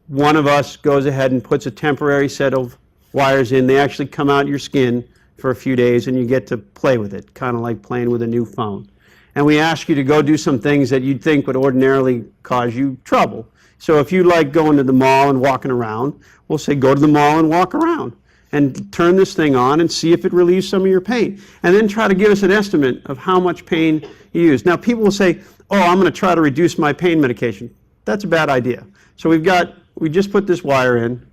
one of us goes ahead and puts a temporary set of wires in. They actually come out your skin for a few days, and you get to play with it, kind of like playing with a new phone. And we ask you to go do some things that you'd think would ordinarily cause you trouble. So if you like going to the mall and walking around, we'll say go to the mall and walk around and turn this thing on and see if it relieves some of your pain. And then try to give us an estimate of how much pain you use. Now people will say, oh, I'm going to try to reduce my pain medication. That's a bad idea. So we just put this wire in.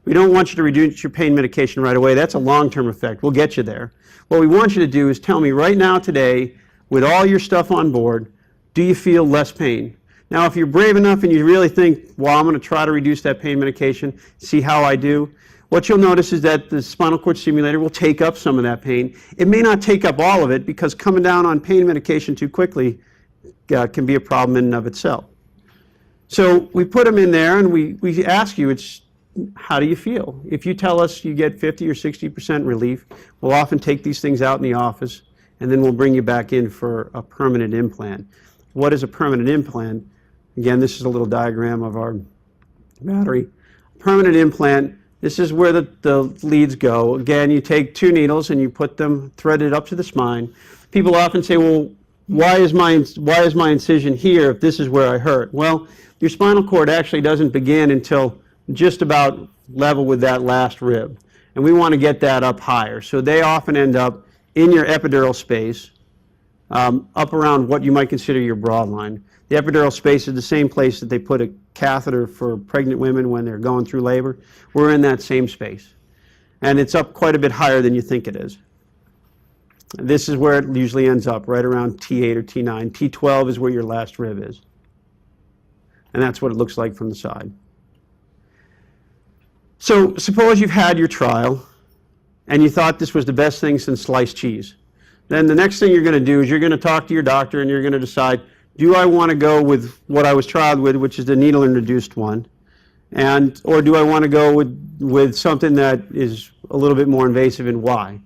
We don't want you to reduce your pain medication right away. That's a long-term effect. We'll get you there. What we want you to do is tell me right now today, with all your stuff on board, do you feel less pain? Now, if you're brave enough and you really think, well, I'm going to try to reduce that pain medication, see how I do, what you'll notice is that the spinal cord stimulator will take up some of that pain. It may not take up all of it, because coming down on pain medication too quickly can be a problem in and of itself. So we put them in there, and we ask you, how do you feel? If you tell us you get 50 or 60% relief, we'll often take these things out in the office, and then we'll bring you back in for a permanent implant. What is a permanent implant? Again, this is a little diagram of our battery. Permanent implant, this is where the leads go. Again, you take 2 needles and you put them threaded up to the spine. People often say, well, why is my incision here if this is where I hurt? Well, your spinal cord actually doesn't begin until just about level with that last rib. And we want to get that up higher. So they often end up in your epidural space, up around what you might consider your broad line. The epidural space is the same place that they put a catheter for pregnant women when they're going through labor. We're in that same space. And it's up quite a bit higher than you think it is. This is where it usually ends up, right around T8 or T9. T12 is where your last rib is. And that's what it looks like from the side. So suppose you've had your trial and you thought this was the best thing since sliced cheese. Then the next thing you're going to do is you're going to talk to your doctor and you're going to decide, do I want to go with what I was trialed with, which is the needle-introduced one, or do I want to go with something that is a little bit more invasive, and why?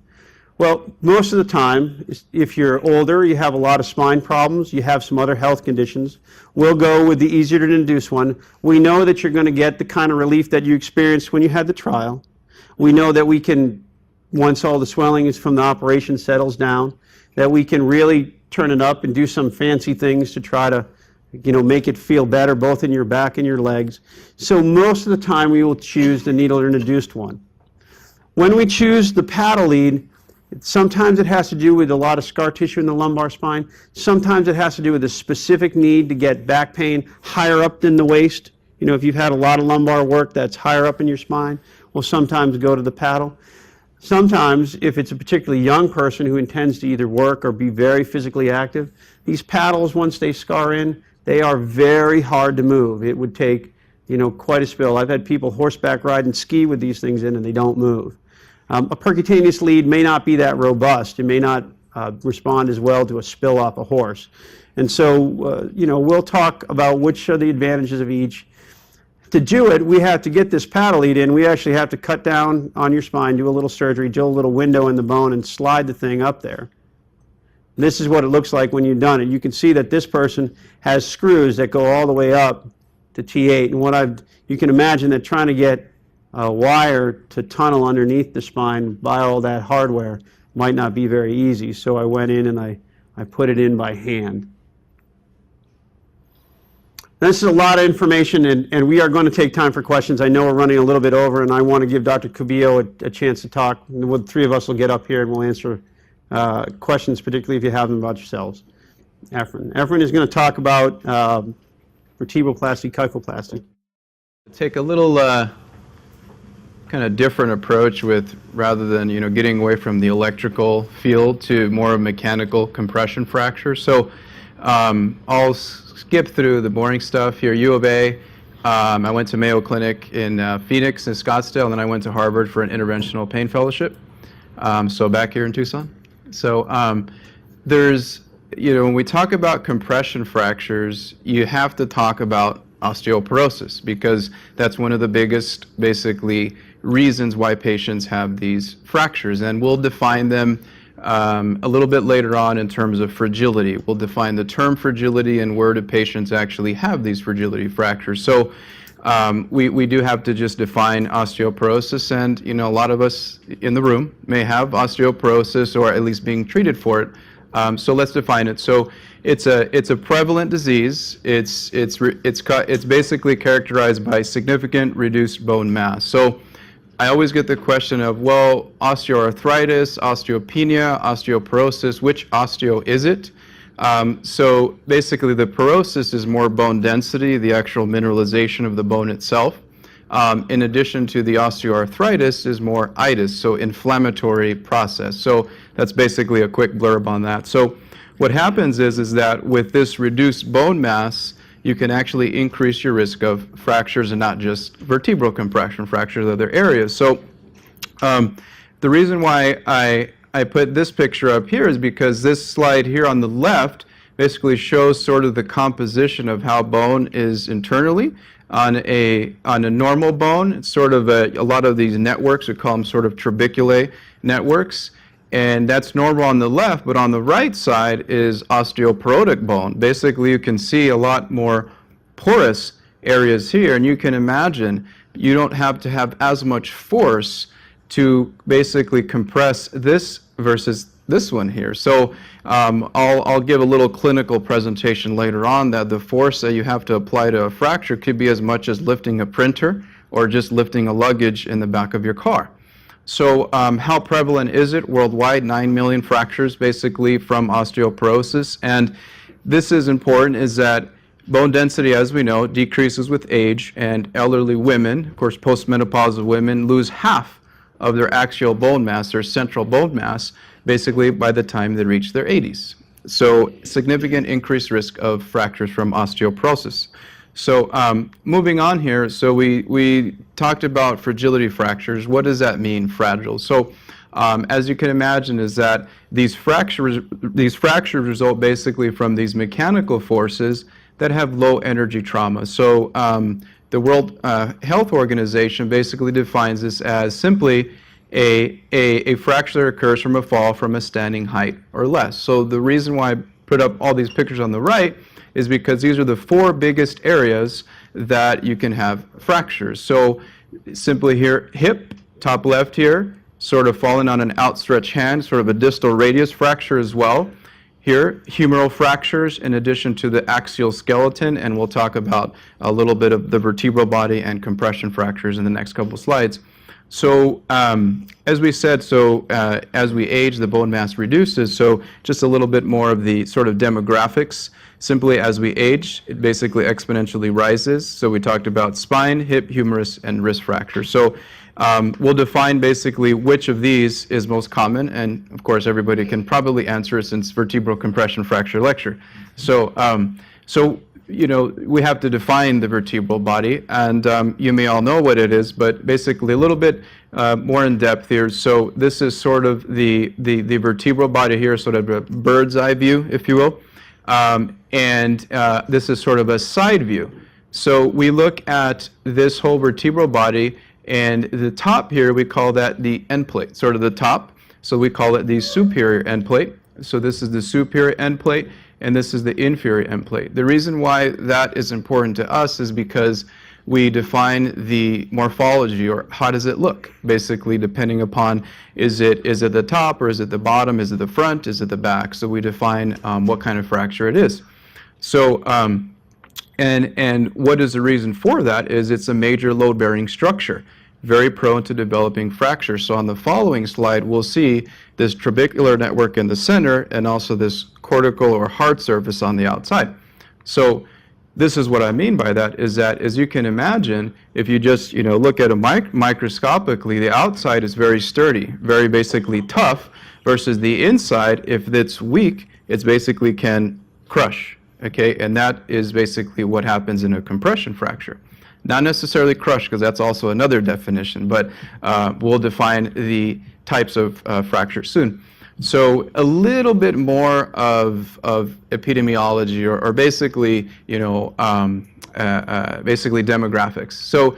Well, most of the time, if you're older, you have a lot of spine problems, you have some other health conditions, we'll go with the easier to induce one. We know that you're going to get the kind of relief that you experienced when you had the trial. We know that we can, once all the swelling is from the operation settles down, that we can really turn it up and do some fancy things to try to, make it feel better both in your back and your legs. So most of the time we will choose the needle-introduced one. When we choose the paddle lead, sometimes it has to do with a lot of scar tissue in the lumbar spine. Sometimes it has to do with a specific need to get back pain higher up than the waist. If you've had a lot of lumbar work that's higher up in your spine, we'll sometimes go to the paddle. Sometimes, if it's a particularly young person who intends to either work or be very physically active, these paddles, once they scar in, they are very hard to move. It would take, quite a spill. I've had people horseback ride and ski with these things in, and they don't move. A percutaneous lead may not be that robust. It may not respond as well to a spill off a horse. And so, we'll talk about which are the advantages of each. To do it, we have to get this paddle lead in. We actually have to cut down on your spine, do a little surgery, drill a little window in the bone, and slide the thing up there. This is what it looks like when you've done it. You can see that this person has screws that go all the way up to T8. And you can imagine that trying to get a wire to tunnel underneath the spine by all that hardware might not be very easy. So I went in and I put it in by hand. This is a lot of information, and we are going to take time for questions. I know we're running a little bit over, and I want to give Dr. Cubillo a chance to talk. The three of us will get up here and we'll answer questions, particularly if you have them about yourselves. Efren is going to talk about vertebroplasty, kyphoplasty. Take a little kind of different approach with, rather than getting away from the electrical field to more mechanical compression fracture. So I'll skip through the boring stuff here. U of A. I went to Mayo Clinic in Phoenix and Scottsdale, and then I went to Harvard for an interventional pain fellowship. So back here in Tucson. So there's, when we talk about compression fractures, you have to talk about osteoporosis, because that's one of the biggest, basically, reasons why patients have these fractures. And we'll define them a little bit later on in terms of fragility. We'll define the term fragility and where do patients actually have these fragility fractures. So we do have to just define osteoporosis, and a lot of us in the room may have osteoporosis or at least being treated for it. So let's define it. So it's a prevalent disease. It's basically characterized by significant reduced bone mass. So I always get the question of, well, osteoarthritis, osteopenia, osteoporosis, which osteo is it? So basically the porosis is more bone density, the actual mineralization of the bone itself. In addition to the osteoarthritis is more itis, so inflammatory process. So that's basically a quick blurb on that. So what happens is that with this reduced bone mass, you can actually increase your risk of fractures, and not just vertebral compression fractures, other areas. So the reason why I put this picture up here is because this slide here on the left basically shows sort of the composition of how bone is internally. On a normal bone, it's sort of a lot of these networks, we call them sort of trabeculae networks. And that's normal on the left, but on the right side is osteoporotic bone. Basically, you can see a lot more porous areas here, and you can imagine you don't have to have as much force to basically compress this versus this one here. So I'll give a little clinical presentation later on that the force that you have to apply to a fracture could be as much as lifting a printer or just lifting a luggage in the back of your car. So how prevalent is it worldwide? 9 million fractures basically from osteoporosis. And this is important, is that bone density, as we know, decreases with age, and elderly women, of course postmenopausal women, lose half of their axial bone mass, their central bone mass, basically by the time they reach their 80s. So significant increased risk of fractures from osteoporosis. So moving on here, so we talked about fragility fractures. What does that mean, fragile? So as you can imagine, is that these fractures result basically from these mechanical forces that have low energy trauma. So the World Health Organization basically defines this as simply a fracture that occurs from a fall from a standing height or less. So the reason why I put up all these pictures on the right is because these are the 4 biggest areas that you can have fractures. So simply here, hip, top left here, sort of falling on an outstretched hand, sort of a distal radius fracture as well. Here, humeral fractures in addition to the axial skeleton, and we'll talk about a little bit of the vertebral body and compression fractures in the next couple slides. So as we said, as we age, the bone mass reduces. So just a little bit more of the sort of demographics. Simply as we age, it basically exponentially rises. So we talked about spine, hip, humerus, and wrist fractures. So we'll define basically which of these is most common. And of course, everybody can probably answer since vertebral compression fracture lecture. So, we have to define the vertebral body, and you may all know what it is, but basically a little bit more in depth here. So this is sort of the vertebral body here, sort of a bird's eye view, if you will. And this is sort of a side view. So we look at this whole vertebral body, and the top here, we call that the end plate, sort of the top. So we call it the superior end plate. So this is the superior end plate, and this is the inferior end plate. The reason why that is important to us is because we define the morphology, or how does it look, basically depending upon is it the top, or is it the bottom, is it the front, is it the back. So we define what kind of fracture it is. So and what is the reason for that is it's a major load-bearing structure, very prone to developing fractures. So on the following slide, we'll see this trabecular network in the center and also this cortical or hard surface on the outside. So this is what I mean by that, is that as you can imagine, if you just look at it microscopically, the outside is very sturdy, very basically tough, versus the inside, if it's weak, it's basically can crush. Okay, and that is basically what happens in a compression fracture. Not necessarily crush, because that's also another definition, but we'll define the types of fractures soon. So a little bit more of epidemiology, or basically, basically demographics. So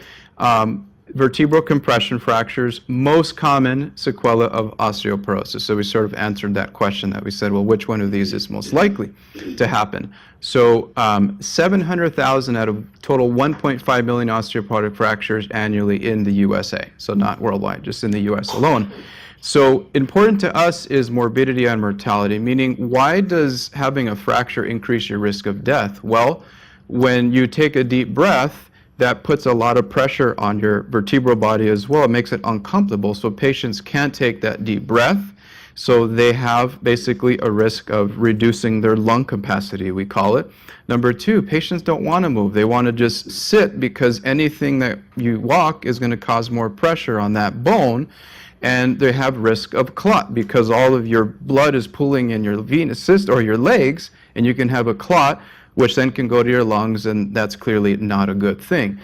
vertebral compression fractures, most common sequela of osteoporosis. So we sort of answered that question that we said, well, which one of these is most likely to happen? So 700,000 out of total 1.5 million osteoporotic fractures annually in the USA. So not worldwide, just in the US alone. So important to us is morbidity and mortality, meaning why does having a fracture increase your risk of death? Well, when you take a deep breath, that puts a lot of pressure on your vertebral body as well. It makes it uncomfortable, so patients can't take that deep breath. So they have basically a risk of reducing their lung capacity, we call it. Number two, patients don't want to move. They want to just sit, because anything that you walk is going to cause more pressure on that bone. And they have risk of clot, because all of your blood is pooling in your venous system or your legs, and you can have a clot, which then can go to your lungs, and that's clearly not a good thing.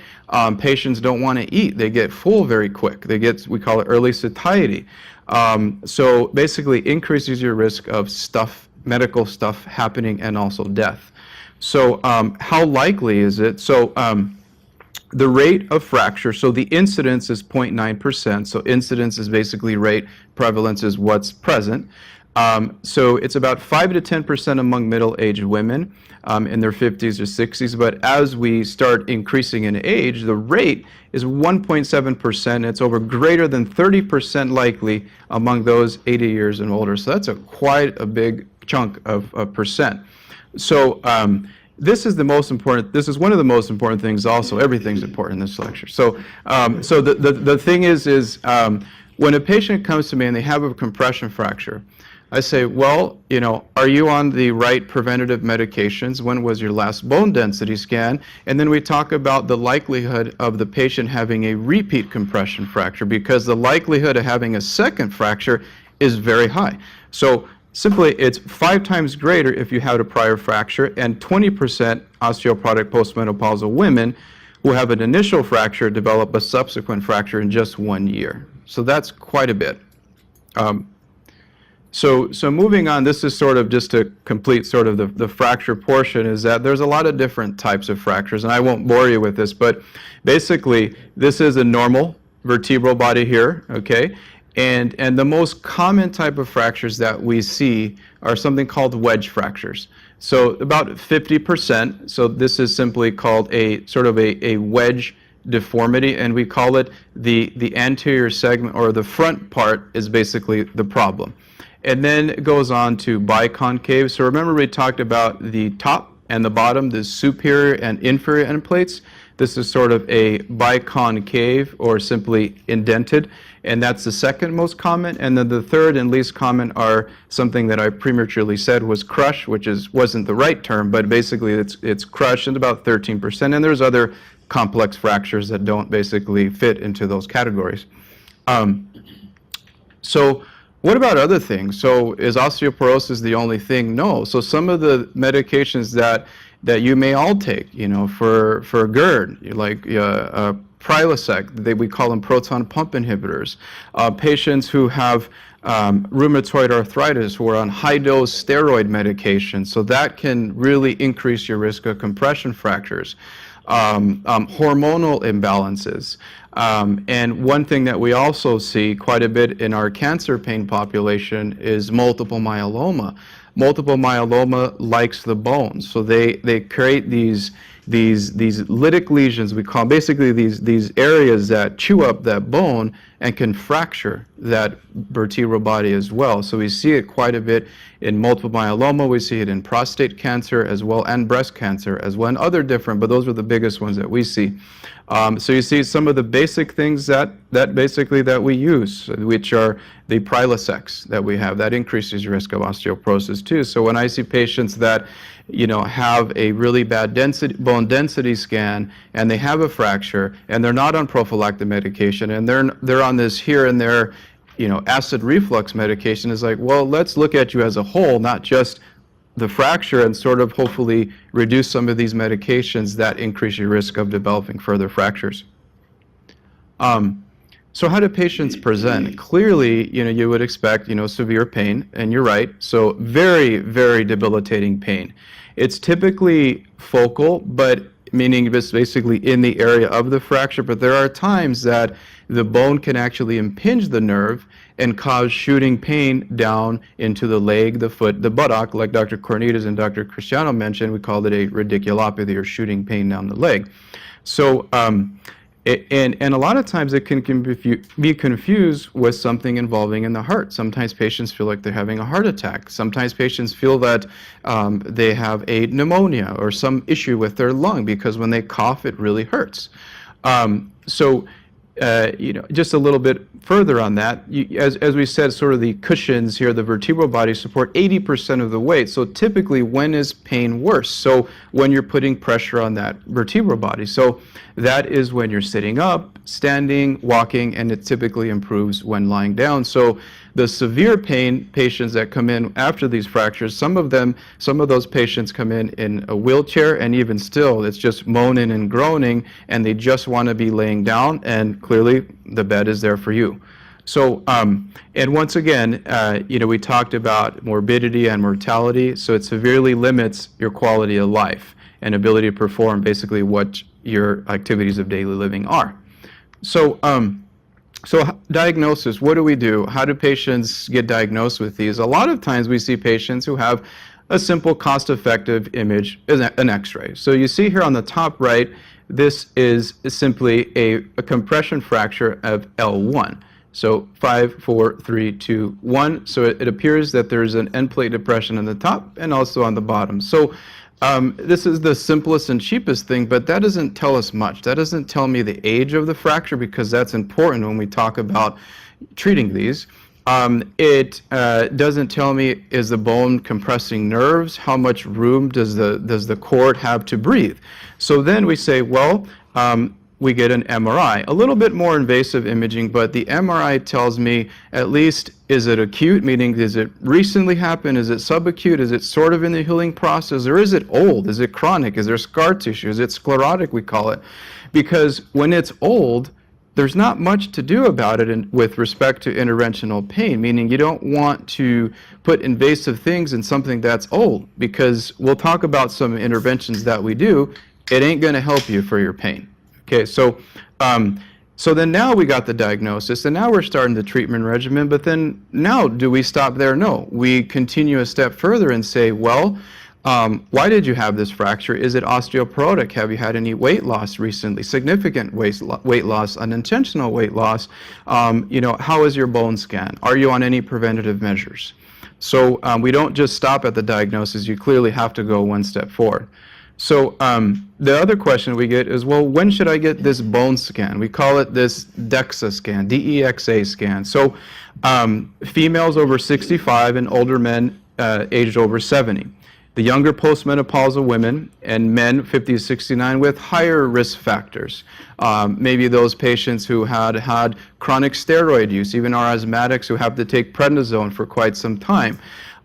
Patients don't want to eat. They get full very quick. We call it early satiety. So basically increases your risk of medical stuff happening, and also death. So how likely is it? So the rate of fracture, so the incidence is 0.9%. So incidence is basically rate, prevalence is what's present. So it's about 5 to 10% among middle-aged women in their 50s or 60s. But as we start increasing in age, the rate is 1.7%. It's over greater than 30% likely among those 80 years and older. So that's quite a big chunk of percent. So this is the most important. This is one of the most important things. Also, everything's important in this lecture. So, the thing is when a patient comes to me and they have a compression fracture, I say, well, are you on the right preventative medications? When was your last bone density scan? And then we talk about the likelihood of the patient having a repeat compression fracture, because the likelihood of having a second fracture is very high. So simply, it's 5 times greater if you had a prior fracture, and 20% osteoporotic postmenopausal women who have an initial fracture develop a subsequent fracture in just 1 year. So that's quite a bit. So moving on, this is sort of just to complete sort of the fracture portion, is that there's a lot of different types of fractures, and I won't bore you with this, but basically this is a normal vertebral body here, okay? And the most common type of fractures that we see are something called wedge fractures. So about 50%, so this is simply called a sort of a wedge deformity, and we call it the anterior segment, or the front part is basically the problem. And then it goes on to biconcave. So remember we talked about the top and the bottom, the superior and inferior end plates. This is sort of a biconcave or simply indented, and that's the second most common. And then the third and least common are something that I prematurely said was crush, which wasn't the right term, but basically it's crush in about 13%. And there's other complex fractures that don't basically fit into those categories. So what about other things? So is osteoporosis the only thing? No. So some of the medications that you may all take, for GERD, like Prilosec, we call them proton pump inhibitors. Patients who have rheumatoid arthritis who are on high-dose steroid medication, so that can really increase your risk of compression fractures. Hormonal imbalances. And one thing that we also see quite a bit in our cancer pain population is multiple myeloma. Multiple myeloma likes the bone, so they create these lytic lesions, we call basically these areas that chew up that bone and can fracture that vertebral body as well. So we see it quite a bit in multiple myeloma, we see it in prostate cancer as well, and breast cancer as well, and other different, but those are the biggest ones that we see. So you see some of the basic things that we use, which are the Prilosecs that we have, that increases your risk of osteoporosis too. So when I see patients that have a really bad bone density scan, and they have a fracture, and they're not on prophylactic medication, and they're on this here and there, acid reflux medication, is like, well, let's look at you as a whole, not just the fracture, and sort of hopefully reduce some of these medications that increase your risk of developing further fractures. So how do patients present? Clearly, you would expect, severe pain, and you're right. So very, very debilitating pain. It's typically focal, but meaning it's basically in the area of the fracture, but there are times that the bone can actually impinge the nerve and cause shooting pain down into the leg, the foot, the buttock, like Dr. Cornides and Dr. Cristiano mentioned. We called it a radiculopathy, or shooting pain down the leg. So, and a lot of times it can be confused with something involving in the heart. Sometimes patients feel like they're having a heart attack. Sometimes patients feel that they have a pneumonia or some issue with their lung, because when they cough, it really hurts. Just a little bit further on that, as we said, sort of the cushions here, the vertebral body support 80% of the weight. So typically, when is pain worse? So when you're putting pressure on that vertebral body. So that is when you're sitting up, standing, walking, and it typically improves when lying down. So the severe pain patients that come in after these fractures, some of those patients come in a wheelchair, and even still, it's just moaning and groaning, and they just want to be laying down, and clearly the bed is there for you. So, and once again, we talked about morbidity and mortality, so it severely limits your quality of life and ability to perform basically what your activities of daily living are. So, diagnosis, what do we do? How do patients get diagnosed with these? A lot of times we see patients who have a simple, cost-effective image, an X-ray. So you see here on the top right, this is simply a compression fracture of L1. So 5, 4, 3, 2, 1. So it appears that there's an end plate depression on the top and also on the bottom. So this is the simplest and cheapest thing, but that doesn't tell us much. That doesn't tell me the age of the fracture, because that's important when we talk about treating these. It doesn't tell me, is the bone compressing nerves? How much room does the cord have to breathe? So then we say, well, we get an MRI, a little bit more invasive imaging, but the MRI tells me at least, is it acute, meaning does it recently happen, is it subacute, is it sort of in the healing process, or is it old, is it chronic, is there scar tissue, is it sclerotic, we call it. Because when it's old, there's not much to do about it with respect to interventional pain, meaning you don't want to put invasive things in something that's old, because we'll talk about some interventions that we do, it ain't going to help you for your pain. Okay, so then now we got the diagnosis, and now we're starting the treatment regimen, but then now do we stop there? No, we continue a step further and say, well, why did you have this fracture? Is it osteoporotic? Have you had any weight loss recently? Significant weight loss, unintentional weight loss? How is your bone scan? Are you on any preventative measures? So we don't just stop at the diagnosis. You clearly have to go one step forward. So the other question we get is, well, when should I get this bone scan? We call it this DEXA scan, DEXA scan. So females over 65 and older men aged over 70. The younger postmenopausal women and men 50 to 69 with higher risk factors. Maybe those patients who had chronic steroid use, even our asthmatics who have to take prednisone for quite some time.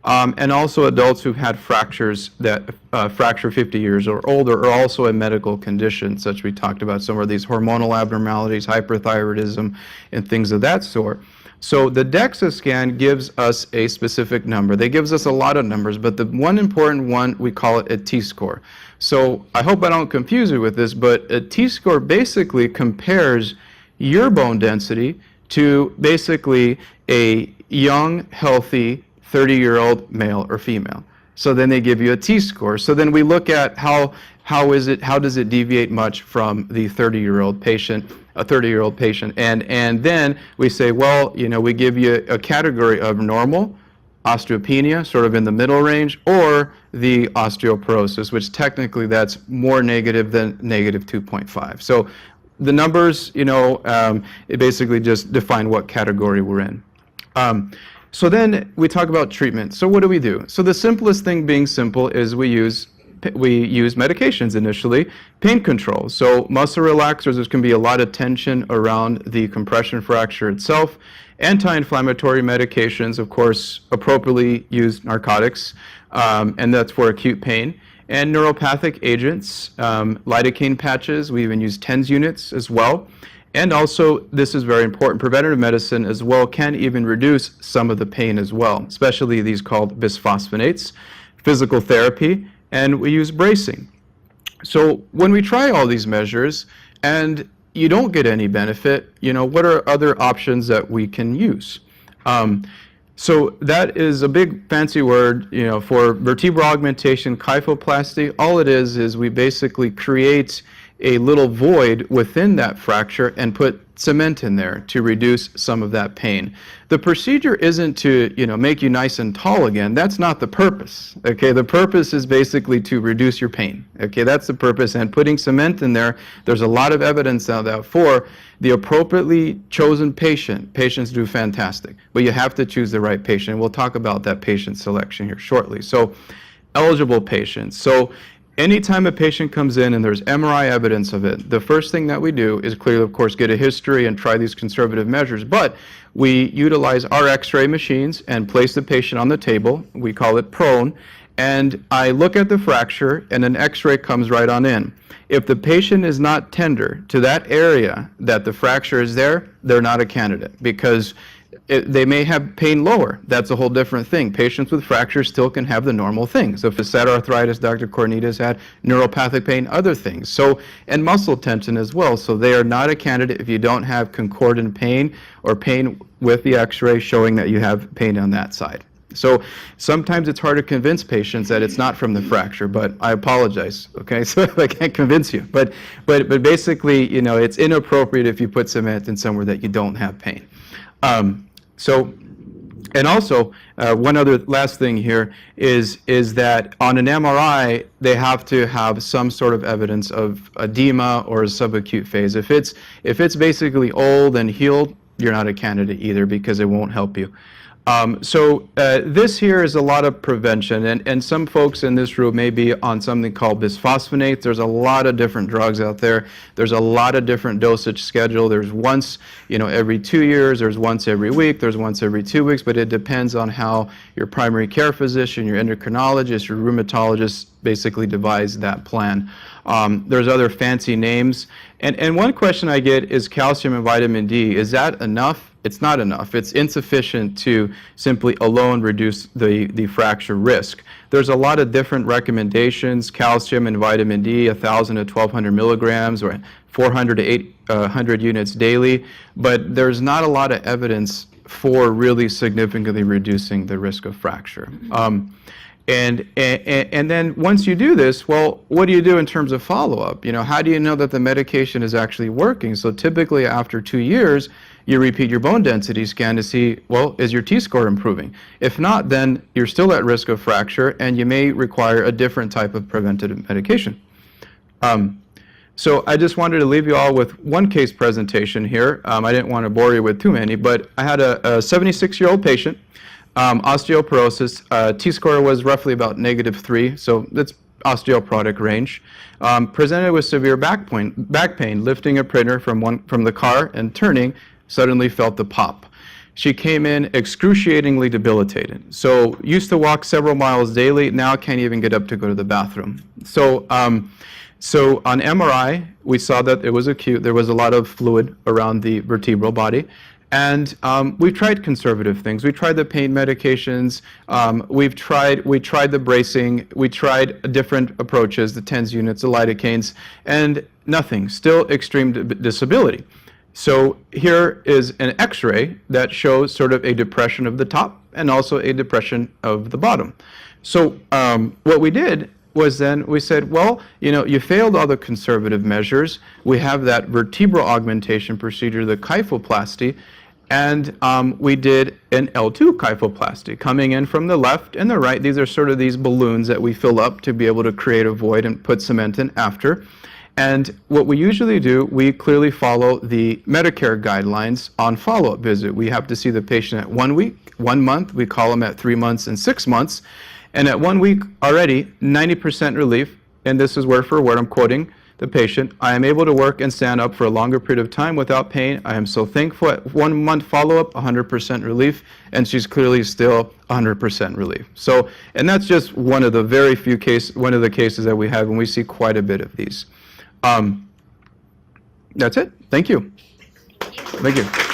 And also adults who've had fractures that fracture 50 years or older, or also a medical condition, such we talked about some of these hormonal abnormalities, hyperthyroidism, and things of that sort. So the DEXA scan gives us a specific number. They gives us a lot of numbers, but the one important one, we call it a T-score. So I hope I don't confuse you with this, but a T-score basically compares your bone density to basically a young, healthy 30-year-old male or female. So then they give you a T-score. So then we look at how does it deviate much from the 30-year-old patient, a 30-year-old patient, and then we say, well, you know, we give you a category of normal, osteopenia, sort of in the middle range, or the osteoporosis, which technically that's more negative than negative 2.5. So the numbers, you know, it basically just define what category we're in. So then we talk about treatment. So what do? So the simplest thing, being simple, is we use medications initially, pain control. So muscle relaxers, there can be a lot of tension around the compression fracture itself. Anti-inflammatory medications, of course, appropriately used narcotics, and that's for acute pain. And neuropathic agents, lidocaine patches, we even use TENS units as well. And also, this is very important, preventative medicine as well can even reduce some of the pain as well, especially these called bisphosphonates, physical therapy, and we use bracing. So when we try all these measures and you don't get any benefit, you know, what are other options that we can use? So that is a big fancy word, you know, for vertebral augmentation, kyphoplasty. All it is we basically create a little void within that fracture and put cement in there to reduce some of that pain. The procedure isn't to, you know, make you nice and tall again. That's not the purpose. Okay, the purpose is basically to reduce your pain. Okay, that's the purpose. And putting cement in there, there's a lot of evidence now that for the appropriately chosen patient, patients do fantastic. But you have to choose the right patient. We'll talk about that patient selection here shortly. So, eligible patients. So, anytime a patient comes in and there's MRI evidence of it, the first thing that we do is clearly, of course, get a history and try these conservative measures. But we utilize our X-ray machines and place the patient on the table. We call it prone. And I look at the fracture and an X-ray comes right on in. If the patient is not tender to that area that the fracture is there, they're not a candidate because they may have pain lower. That's a whole different thing. Patients with fractures still can have the normal things. So facet arthritis, Dr. Cornitas had neuropathic pain, other things. So, and muscle tension as well. So they are not a candidate if you don't have concordant pain or pain with the X-ray showing that you have pain on that side. So sometimes it's hard to convince patients that it's not from the fracture, but I apologize, okay? So I can't convince you. But basically, you know, it's inappropriate if you put cement in somewhere that you don't have pain. And also, one other last thing here is that on an MRI, they have to have some sort of evidence of edema or a subacute phase. If it's basically old and healed, you're not a candidate either because it won't help you. This here is a lot of prevention, and some folks in this room may be on something called bisphosphonates. There's a lot of different drugs out there. There's a lot of different dosage schedule. There's once, you know, every 2 years. There's once every week. There's once every 2 weeks. But it depends on how your primary care physician, your endocrinologist, your rheumatologist basically devise that plan. There's other fancy names. And one question I get is calcium and vitamin D. Is that enough? It's not enough. It's insufficient to simply alone reduce the fracture risk. There's a lot of different recommendations, calcium and vitamin D, 1,000 to 1,200 milligrams or 400 to 800 units daily, but there's not a lot of evidence for really significantly reducing the risk of fracture. And then once you do this, well, what do you do in terms of follow-up? You know, how do you know that the medication is actually working? So typically after 2 years, you repeat your bone density scan to see, well, is your T-score improving? If not, then you're still at risk of fracture and you may require a different type of preventative medication. So I just wanted to leave you all with one case presentation here. I didn't want to bore you with too many, but I had a 76-year-old patient, osteoporosis. T-score was roughly about -3, so that's osteoporotic range. Presented with severe back pain, lifting a printer from the car and turning, suddenly felt the pop. She came in excruciatingly debilitated. So used to walk several miles daily, now can't even get up to go to the bathroom. So on MRI, we saw that it was acute. There was a lot of fluid around the vertebral body. And we tried conservative things. We tried the pain medications. We tried the bracing. We tried different approaches, the TENS units, the lidocaines, and nothing. Still extreme disability. So here is an X-ray that shows sort of a depression of the top and also a depression of the bottom. So what we did was then we said, well, you know, you failed all the conservative measures. We have that vertebral augmentation procedure, the kyphoplasty, and we did an L2 kyphoplasty coming in from the left and the right. These are sort of these balloons that we fill up to be able to create a void and put cement in after. And what we usually do, we clearly follow the Medicare guidelines on follow-up visit. We have to see the patient at 1 week, 1 month. We call them at 3 months and 6 months. And at 1 week already, 90% relief. And this is word for word, I'm quoting the patient. I am able to work and stand up for a longer period of time without pain. I am so thankful. At 1 month follow-up, 100% relief. And she's clearly still 100% relief. So, and that's just one of the very few cases, one of the cases that we have, and we see quite a bit of these. That's it. Thank you. Thank you.